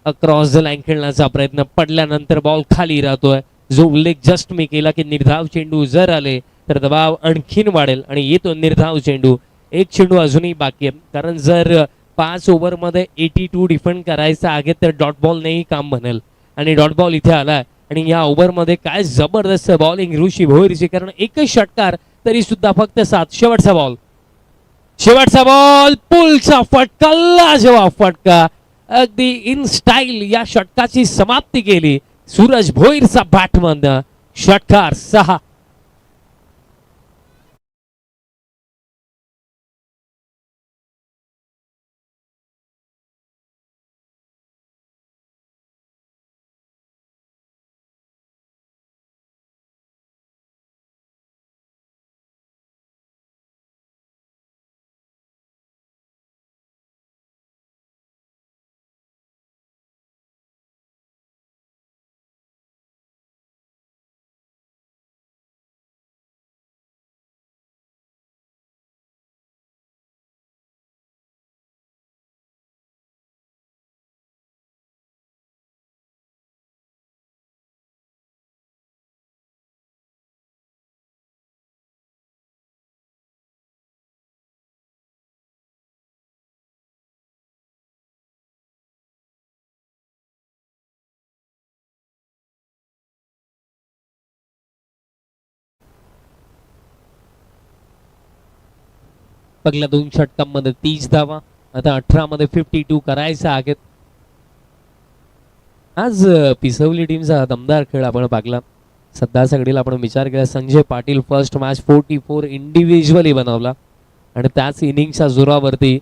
across the line खेळण्याचा प्रयत्न, पडल्यानंतर बॉल खाली राहतोय. जो उल्लेख जस्ट मी केला की निर्धाव चेंडू जर आले तर दबाव आणखीन वाढेल. आणि येतो निर्धाव चेंडू. एक चेंडू अजूनही बाकी आहे, कारण जर 5 ओव्हरमध्ये 82 डिफेंड करायचा आहे तर डॉट बॉलनेही काम बनेल. आणि डॉट बॉल इथे आलाय आणि या ओव्हरमध्ये काय जबरदस्त बॉलिंग ऋषी भोईरची, कारण एकच षटकार तरी सुद्धा फक्त 7. शेवटचा बॉल पुलचा फटका, लाजवाब फटका, अगदी इन स्टाईल या षटकाची समाप्ती केली सूरज भोईरचा बॅटमधनं. षटकार 6. पहिल्या 2 षटकांमध्ये 30 धावा, आता 18 मध्ये 52 करायचा आहेत. आज पिसवली टीमचा दमदार खेळ आपण पाहिला. सध्या सगळीला आपण विचार केला, Sanjay Patil first match 44 individually बनवला आणि त्याच इनिंगच्या जोरावरती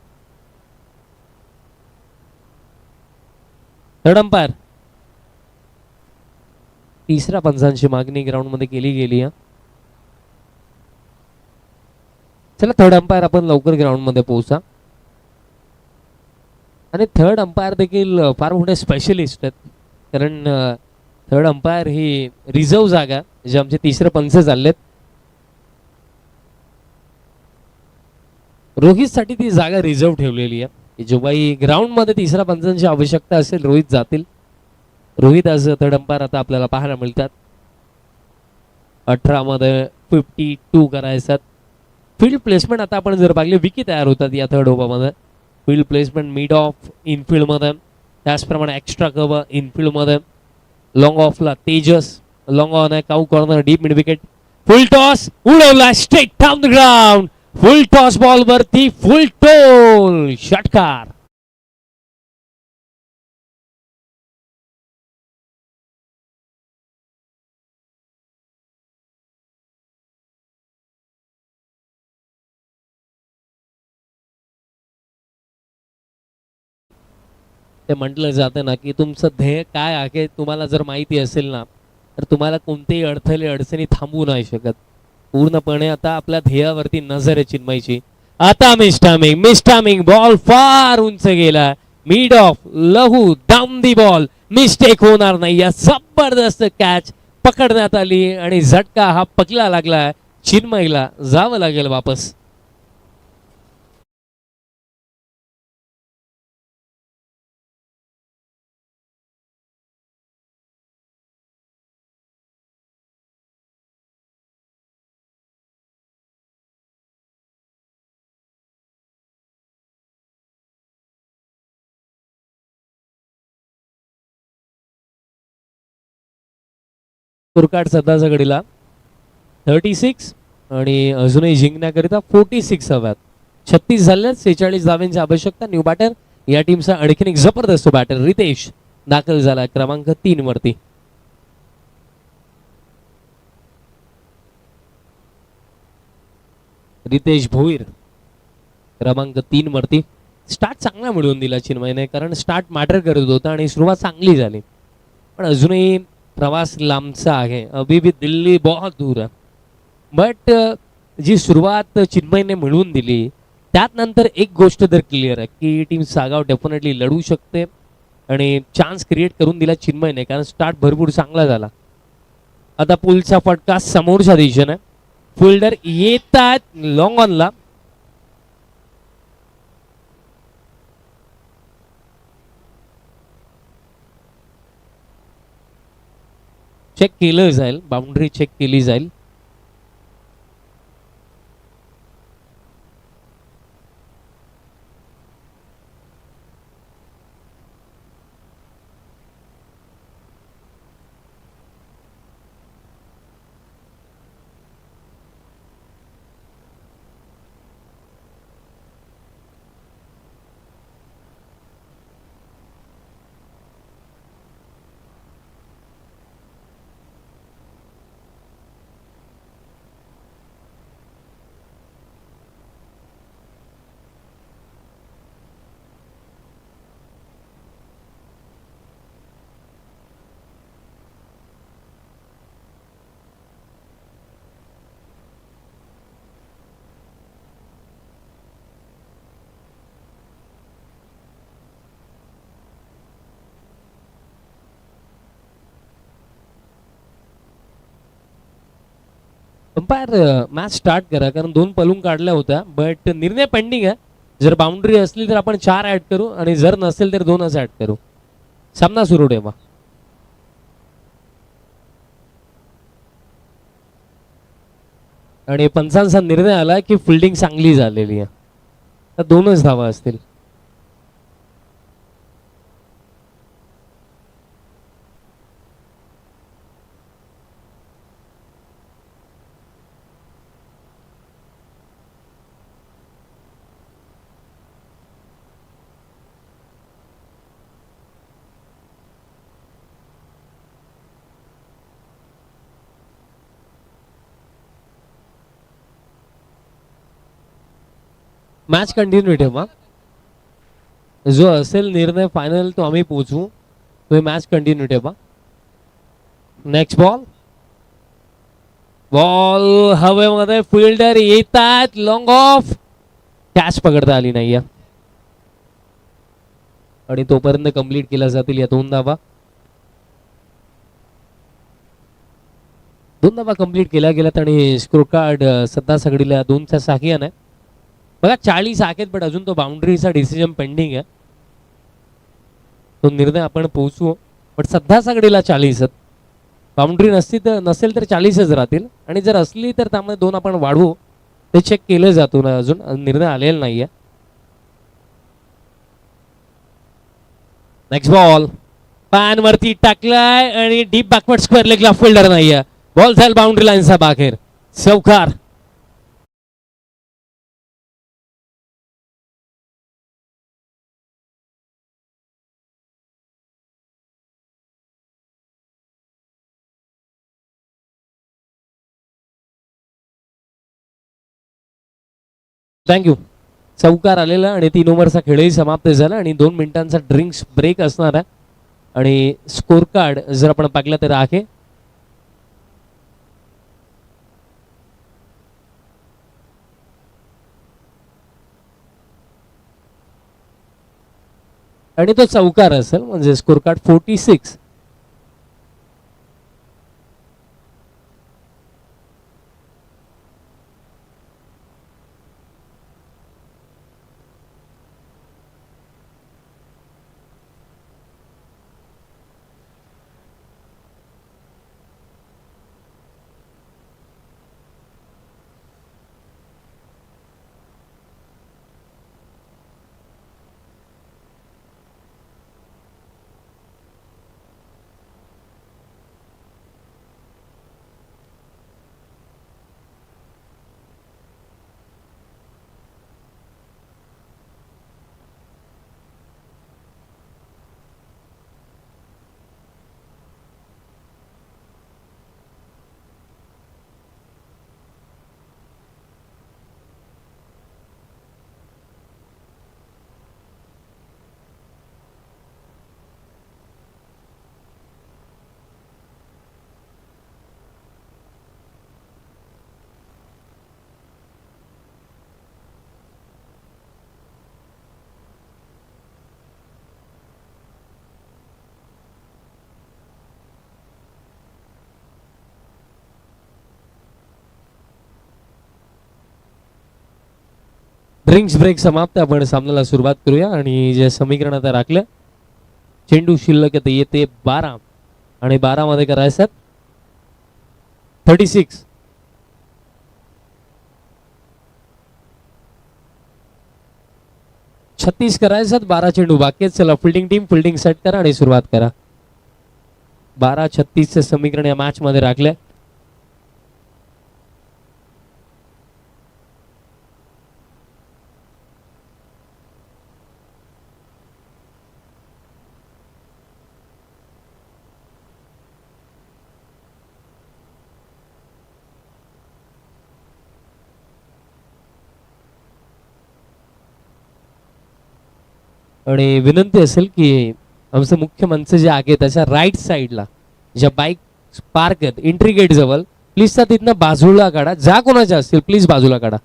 थर्ड अंपायर तिसऱ्या पंचांची मागणी ग्राउंड मध्ये केली गेली आहे. चला थर्ड अंपायर आपण लवकर ग्राउंड मध्ये पोहोचा. आणि थर्ड अंपायर देखील फार मोठे स्पेशलिस्ट आहेत, कारण थर्ड अंपायर ही रिझर्व जागा जे आमचे तिसरे पंच चाललेत. रोहित साठी ती जागा रिझर्व ठेवलेली आहे. जेव्हाही ग्राउंड मध्ये तिसऱ्या पंचांची आवश्यकता असेल रोहित जातील. रोहित आज थर्ड अंपायर आता आपल्याला पाहायला मिळतात. 18 मध्ये 52 करायच्यात. फील्ड प्लेसमेंट आता आपण जर पाहिले विकी तयार होतात या थर्ड ओव्हरमध्ये. Field placement mid off infield मध्ये, त्याचप्रमाणे एक्स्ट्रा कव्हर इनफिल्ड मध्ये. लॉंग ऑफला तेजस, लॉंग ऑन आहे cow corner deep mid wicket. Full toss उडवला straight down the ground. Full toss ball वरती फुल टोल, षटकार. ते म्हटलं जातं ना की तुमचं ध्येय काय आहे तुम्हाला जर माहिती असेल ना, तर तुम्हाला कोणतेही अडचणी थांबवू नाही शकत. पूर्णपणे आता आपल्या ध्येयावरती नजर आहे चिन्मयची. आता मिस्टामिंग बॉल फार उंच गेला. मिड ऑफ लहू डाऊन दी बॉल, मिस्टेक होणार नाही. या जबरदस्त कॅच पकडण्यात आली आणि झटका हा पकला लागला. चिन्मयला जावं लागेल वापस. तुरकाट सध्याच्या घडीला 36 आणि अजूनही जिंकण्याकरिता 46 हव्यात. 36 झाल्यात. 46 धाव्यांची आवश्यकता. न्यू बॅटर या टीमचा आणखीन एक जबरदस्त बॅटर रितेश दाखल झाला क्रमांक 3 वरती. रितेश भोईर क्रमांक 3 वरती. स्टार्ट चांगला मिळवून दिला चिन्मयने, कारण स्टार्ट मॅटर करत होता आणि सुरुवात चांगली झाली. पण अजूनही प्रवास लांबचा आहे. अभी भी दिल्ली बहुत दूर है. बट जी सुरुवात चिन्मयने मिळवून दिली त्यात नंतर एक गोष्ट तर क्लिअर आहे की टीम सागाव डेफिनेटली लढू शकते आणि चान्स क्रिएट करून दिला चिन्मयने, कारण स्टार्ट भरपूर चांगला झाला. आता पुलचा फटका समोरच्या दिशेने. फिल्डर येतात लॉंग ऑनला. चेक केलं जाईल, बाउंड्री चेक केली जाईल. अंपायर मॅच स्टार्ट करा, कारण 2 पलून काढल्या होत्या, बट निर्णय पेंडिंग आहे. जर बाउंड्री असली तर आपण 4 ऍड करू आणि जर नसेल तर 2च ऍड करू. सामना सुरू ठेवा. आणि पंचांचा निर्णय आला की फिल्डिंग चांगली झालेली आहे, तर 2च धावा असतील. मॅच कंटिन्यू ठेवा. जो असेल निर्णय फायनल तो आम्ही पोहोचवू. तो मॅच कंटिन्यू ठेवा. Next ball. बॉल हवेमध्ये, फिल्डर येतात, लॉंग ऑफ, कॅच पकडता आली नाही. आणि तोपर्यंत कंप्लीट केल्या जातील या 2 धावा. 2 धावा कंप्लीट केल्या गेल्यात आणि स्कोर कार्ड सध्या सगळीला 2च्या साह्याने. बघा 40 आहेत, पण अजून तो बाउंड्रीचा डिसिजन पेंडिंग आहे. तो निर्णय आपण पोहोचवू, पण सध्या सगळीला 40 आहेत. बाउंड्री नसेल तर 40च राहतील, आणि जर असली तर त्यामध्ये 2 आपण वाढवू. ते चेक केलं जातो ना, अजून निर्णय आलेला नाहीये. Next ball. पॅन वरती टाकलाय आणि डीप बॅकवर्ड स्क्वेअर लेगला फिल्डर नाहीये. बॉल जाईल बाउंड्री लाईनचा बाहेर. चौकार. थँक्यू. चौकार आलेला आणि 3 ओव्हरचा खेळही समाप्त झाला आणि 2 मिनिटांचा ड्रिंक्स ब्रेक असणार आहे. आणि स्कोर कार्ड जर आपण पाहिलं तर आहे आणि तो चौकार असेल, म्हणजे स्कोर कार्ड 46. ड्रिंक्स ब्रेक समाप्त. आपण सामन्याला सुरुवात करूया. आणि जे समीकरण आता राखलं, चेंडू शिल्लक येते 12 आणि 12 मध्ये करायचं 36. छत्तीस करायचं, 12 चेंडू बाकी. चला फिल्डिंग टीम फिल्डिंग सेट करा आणि सुरुवात करा. 12-36 चे समीकरण या मॅच मध्ये राखले. आणि विनंती असेल की आमचं मुख्य मंच जे आहे त्याच्या राईट साईडला ज्या बाईक पार्क आहेत एंट्री गेट जवळ, प्लीज त्या तिथनं बाजूला काढा. ज्या कोणाच्या असतील प्लीज बाजूला काढा.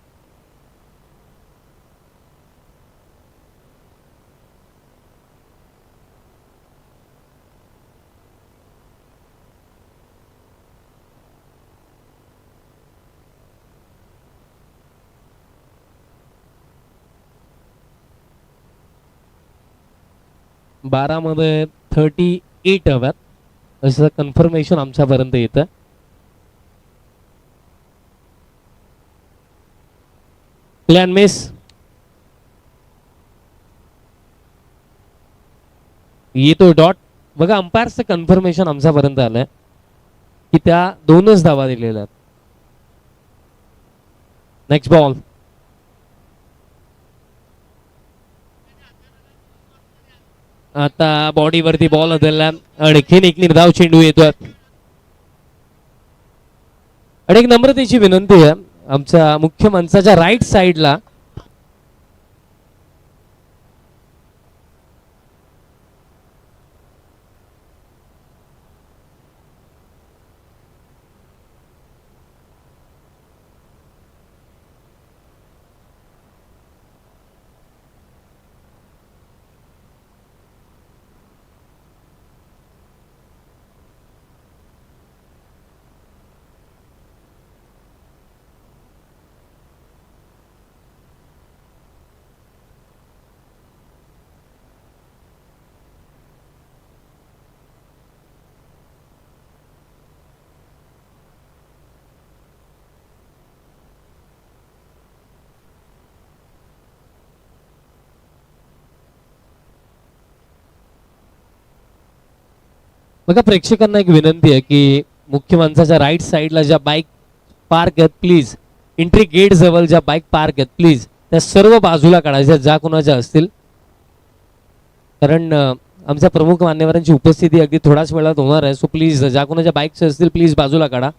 12 मध्ये 38 हव्यात असं कन्फर्मेशन आमच्यापर्यंत येतं. Plan miss. येतो डॉट. बघा अंपायरचं कन्फर्मेशन आमच्यापर्यंत आलंय की त्या 2च धावा दिलेल्या आहेत. Next ball. आता बॉडीवरती बॉल बदलला. आणखीन एक निर्धाव चेंडू येतोय. आणि एक नम्रतेची विनंती आहे आमच्या मुख्य मंचाच्या राईट साईडला बघा प्रेक्षकांना एक विनंती आहे की मुख्य माणसाच्या राईट साईडला ज्या बाईक पार्क आहेत प्लीज, एंट्री गेट जवळ ज्या बाईक पार्क आहेत प्लीज त्या सर्व बाजूला काढायच्या ज्या कोणाच्या असतील. कारण आमच्या प्रमुख मान्यवरांची उपस्थिती अगदी थोड्याच वेळात होणार आहे. सो प्लीज ज्या कोणाच्या बाईक्स असतील प्लीज बाजूला काढा.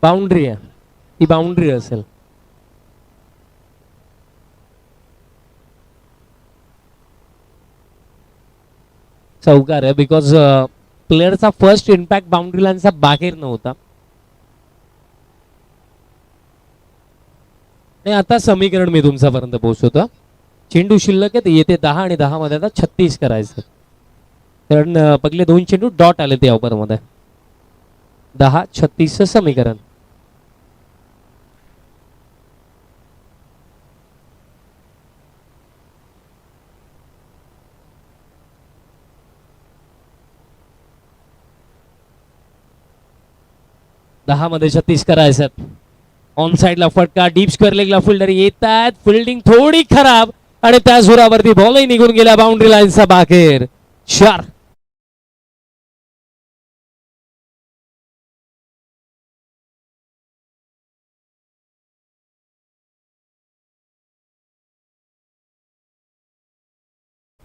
बाउंड्री आहे, ती बाउंड्री असेल. चौकार आहे बिकॉज प्लेअरचा फर्स्ट इम्पॅक्ट बाउंड्री लाईनचा बाहेर नव्हता. आणि आता समीकरण मी तुमच्यापर्यंत पोहोचवतो. चेंडू शिल्लक आहेत, येते 10 आणि 10 मध्ये आता 36 करायचं. कारण पहिले 2 चेंडू डॉट आले ते ऑफर मध्ये. 10-36 समीकरण. दहा मध्ये 36 करायचं. ऑन साइडला फटका, डीप स्क्वेअर लेगला फिल्डर येतात. फिल्डिंग थोडी खराब आणि त्या जोरावरती बॉलही निघून गेला बाउंड्री लाईनचा बाहेर. 4.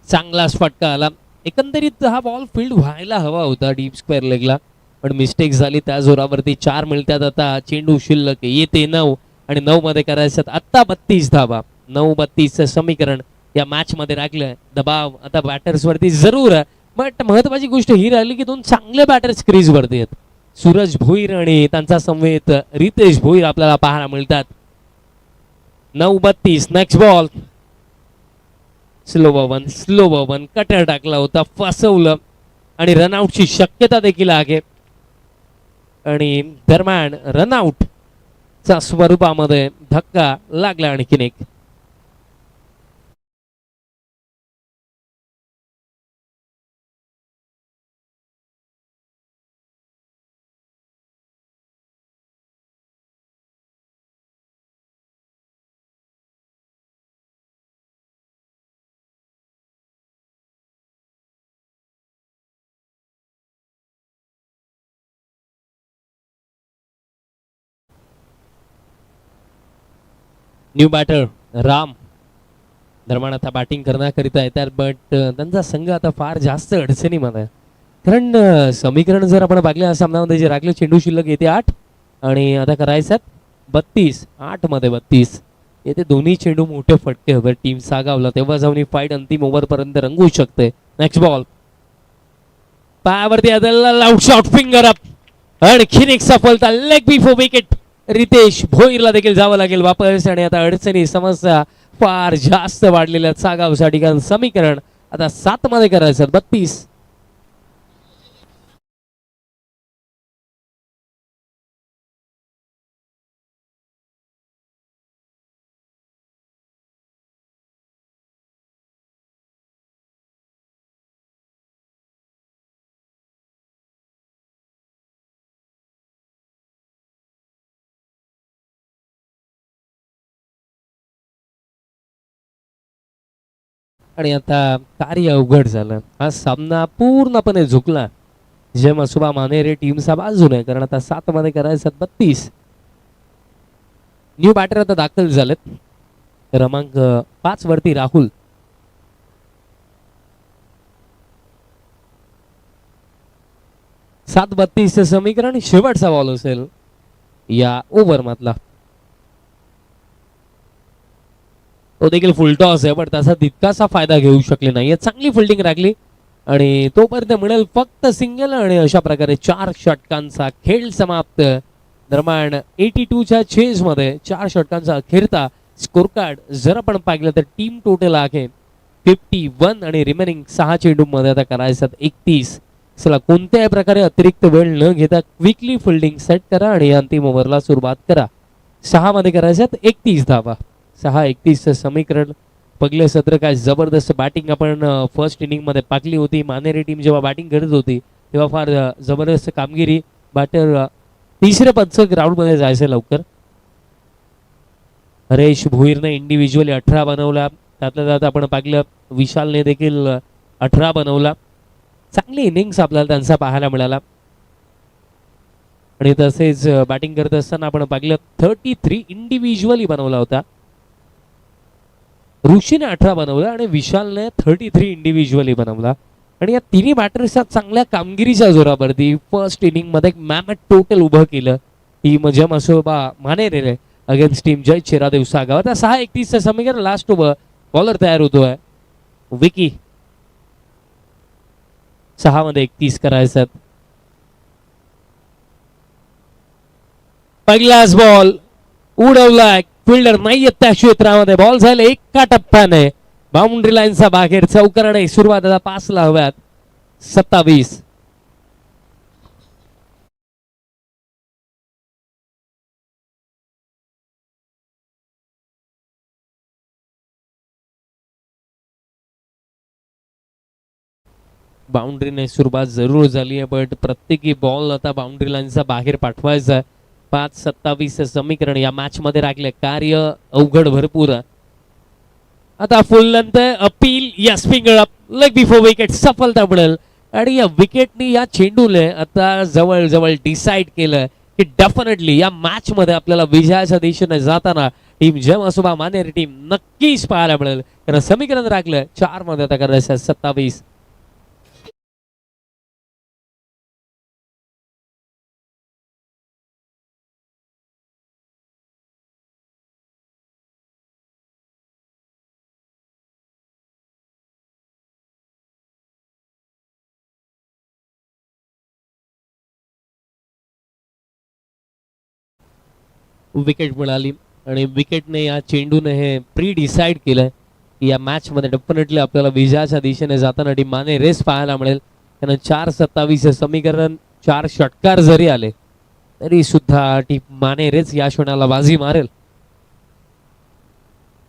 चांगलाच फटका आला. एकंदरीत हा बॉल फील्ड व्हायला हवा होता डीप स्क्वेअर लेगला. पण मिस्टेक झाली त्या जोरावरती 4 मिळतात. आता चेंडू शिल्लक येते 9 आणि 9 मध्ये करायचं आता 32 धावा. 9-32 समीकरण या मॅच मध्ये राखलंय. दबाव आता बॅटर्स वरती जरूर आहे, बट महत्वाची गोष्ट ही राहिली की दोन चांगले बॅटर्स क्रीज वरती आहेत. सूरज भोईर आणि त्यांचा समवेत रितेश भोईर आपल्याला पाहायला मिळतात. 9-32 नेक्स्ट बॉल. स्लो बवन कटर टाकला होता, फसवलं आणि रनआउटची शक्यता देखील आहे. आणि दरम्यान रनआउट च्या स्वरूपामध्ये धक्का लागला आणखीन एक. न्यू बॅटर राम दरम्यान आता बॅटिंग करण्याकरिता येतात, बट त्यांचा संघ आता फार जास्त अडचणीमध्ये आहे. कारण समीकरण जर आपण पाहिलं या सामन्यामध्ये जे राखले चेंडू शिल्लक येते 8 आणि आता करायचं 32. 8 मध्ये 32 येथे दोन्ही चेंडू मोठे फटके हवे टीम सागावला, तेव्हा जाऊन ही फाईट अंतिम ओव्हर पर्यंत रंगू शकते. नेक्स्ट बॉल पायावरती आउट शॉट फिंगर अप आणखीन एक सफलता लेग बिफोर विकेट. रितेश भोईरला देखील जावं लागेल वापस आणि आता अडचणी समस्या फार जास्त वाढलेल्या सागावसाठी, कारण समीकरण आता 7 मध्ये करायचं 32. आणि आता कार्य अवघड झालं. हा सामना पूर्णपणे झुकला. जे मसुबा मानेरे टीमचा बाजूने, कारण आता 7 मध्ये करायचं 32. न्यू बॅटर आता दाखल झालेत. क्रमांक 5 वरती राहुल. सात 32 समीकरण शेवटचा बॉल असेल या ओव्हर मधला. तो देखील फुल टॉस आहे, पण त्याचा तितकासा फायदा घेऊ शकले नाही. चांगली फिल्डिंग राखली आणि तोपर्यंत मिळेल फक्त सिंगल आणि अशा प्रकारे 4 षटकांचा खेळ समाप्त. दरम्यान 82च्या चेज मध्ये 4 षटकांचा अखेरता स्कोर कार्ड जर आपण पाहिलं तर टीम टोटल आहे 51 आणि रिमेनिंग 6 चेंडू मध्ये आता करायचं 31. चला कोणत्याही प्रकारे अतिरिक्त वेळ न घेता क्विकली फिल्डिंग सेट करा आणि अंतिम ओव्हरला सुरुवात करा. 6 मध्ये करायच्यात 31 धावा. 6-31 समीकरण. पहिले सत्र काय जबरदस्त बॅटिंग आपण फर्स्ट इनिंग मध्ये पाकली होती. मानेरे टीम जेव्हा बॅटिंग करत होती तेव्हा फार जबरदस्त कामगिरी. बॅटर तिसरे पंचक राऊंड मध्ये जायचं लवकर. हरेश भोईरने इंडिव्हिज्युअली 18 बनवला. त्यातल्या त्यात आपण पाहिलं विशालने देखील 18 बनवला. चांगली इनिंग्स आपल्याला त्यांचा पाहायला मिळाला. आणि तसेच बॅटिंग करत असताना आपण पाहिलं 33 इंडिव्हिज्युअली बनवला होता. ऋषीने 18 बनवला आणि विशालने 33 इंडिव्हिज्युअली बनवला. आणि या तिन्ही बॅटर्सच्या चांगल्या कामगिरीच्या जोरावरती फर्स्ट इनिंग मध्ये मॅमॅट टोटल उभं केलं टीम जम असोबा मानेरे अगेन्स्ट टीम जय चिरादेव सागाव. आता 6-31 समीकरण. लास्ट ओव्हर बॉलर तयार होतोय विकी. 6 मध्ये 31 करायचं. पहिलाच बॉल उडवलाय, फिल्डर नाही येत त्या क्षेत्रामध्ये. बॉल झाले एका टप्प्याने बाउंड्री लाईनचा बाहेर. चौकारणे सुरुवात 5 ला हव्यात. 27. बाउंड्रीने सुरुवात जरूर झाली आहे, बट प्रत्येकी बॉल आता बाउंड्री लाईनचा बाहेर पाठवायचा आहे. 5-27 समीकरण या मॅच मध्ये राखले. कार्य अवघड भरपूर. आता फुल length appeal yes finger up leg before wicket. सफलता मिळेल आणि या विकेटनी या चेंडूने आता जवळ जवळ डिसाइड केलं की डेफिनेटली या मॅच मध्ये आपल्याला विजयाच्या दिशेने जाताना टीम जम असोबा मानेरे टीम नक्कीच पाहायला मिळेल. कारण समीकरण राखलं 4 मध्ये आता करायचं 27. विकेट मिळाली आणि विकेटने या चेंडूने हे प्री डिसाईड केलंय की या मॅच मध्ये डेफिनेटली आपल्याला विजयाच्या दिशेने जाताना टीम माने रेस पाहायला मिळेल. त्यानं 4-27 हे समीकरण 4 षटकार जरी आले तरी सुद्धा टीम माने रेस या क्षणाला बाजी मारेल.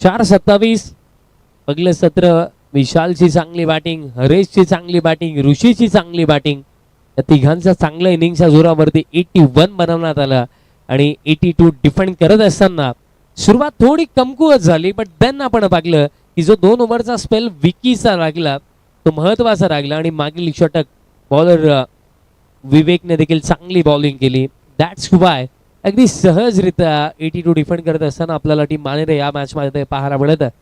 4-27 पगले सत्र. विशालची चांगली बॅटिंग, हरेशची चांगली बॅटिंग, ऋषीची चांगली बॅटिंग, या तिघांच्या चांगल्या इनिंगच्या जोरावरती 81 बनवण्यात आला आणि 82 डिफेंड करत असताना सुरुवात थोडी कमकुवत झाली. बट देन आपण पाहिलं की जो 2 ओव्हरचा स्पेल विकीचा लागला तो महत्वाचा लागला आणि मागील षटक बॉलर विवेकने देखील चांगली बॉलिंग केली. दॅट्स वाय अगदी सहजरित्या 82 डिफेंड करत असताना आपल्याला टीम मानेरे या मॅच मध्ये पाहायला मिळत आहे.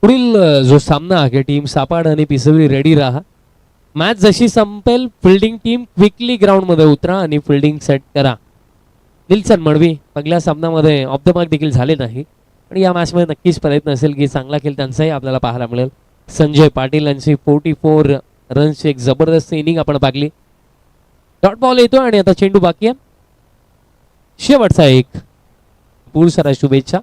पुढील जो सामना आहे टीम सापाड आणि पिसवली रेडी राहा. मॅच जशी संपेल फिल्डिंग टीम क्विकली ग्राउंड मध्ये उतरा आणि फिल्डिंग सेट करा. निल्सन मडवी पहिल्या सामन्यामध्ये ऑफ द मार्क देखील झाले नाही आणि या मॅच मध्ये नक्कीच प्रयत्न असेल की चांगला खेळ त्यांचाही आपल्याला पाहायला मिळेल. संजय पाटील यांची 44 रन्सची एक जबरदस्त इनिंग आपण पाहिली. डॉट बॉल येतो आणि आता चेंडू बाकी आहे. शेवटचा एक. पूर्ण सारा शुभेच्छा.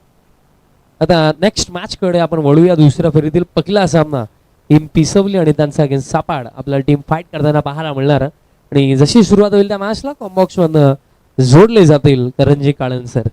आता नेक्स्ट मॅच कडे आपण वळूया. दुसऱ्या फेरीतील पहिला सामना टीम पिसवली आणि त्यांचा अगेन्स्ट सापाड आपल्याला टीम फाईट करताना पाहायला मिळणार आणि जशी सुरुवात होईल त्या मॅचला कॉम्बॉक्स मधनं जोडले जातील करंजी काळन सर.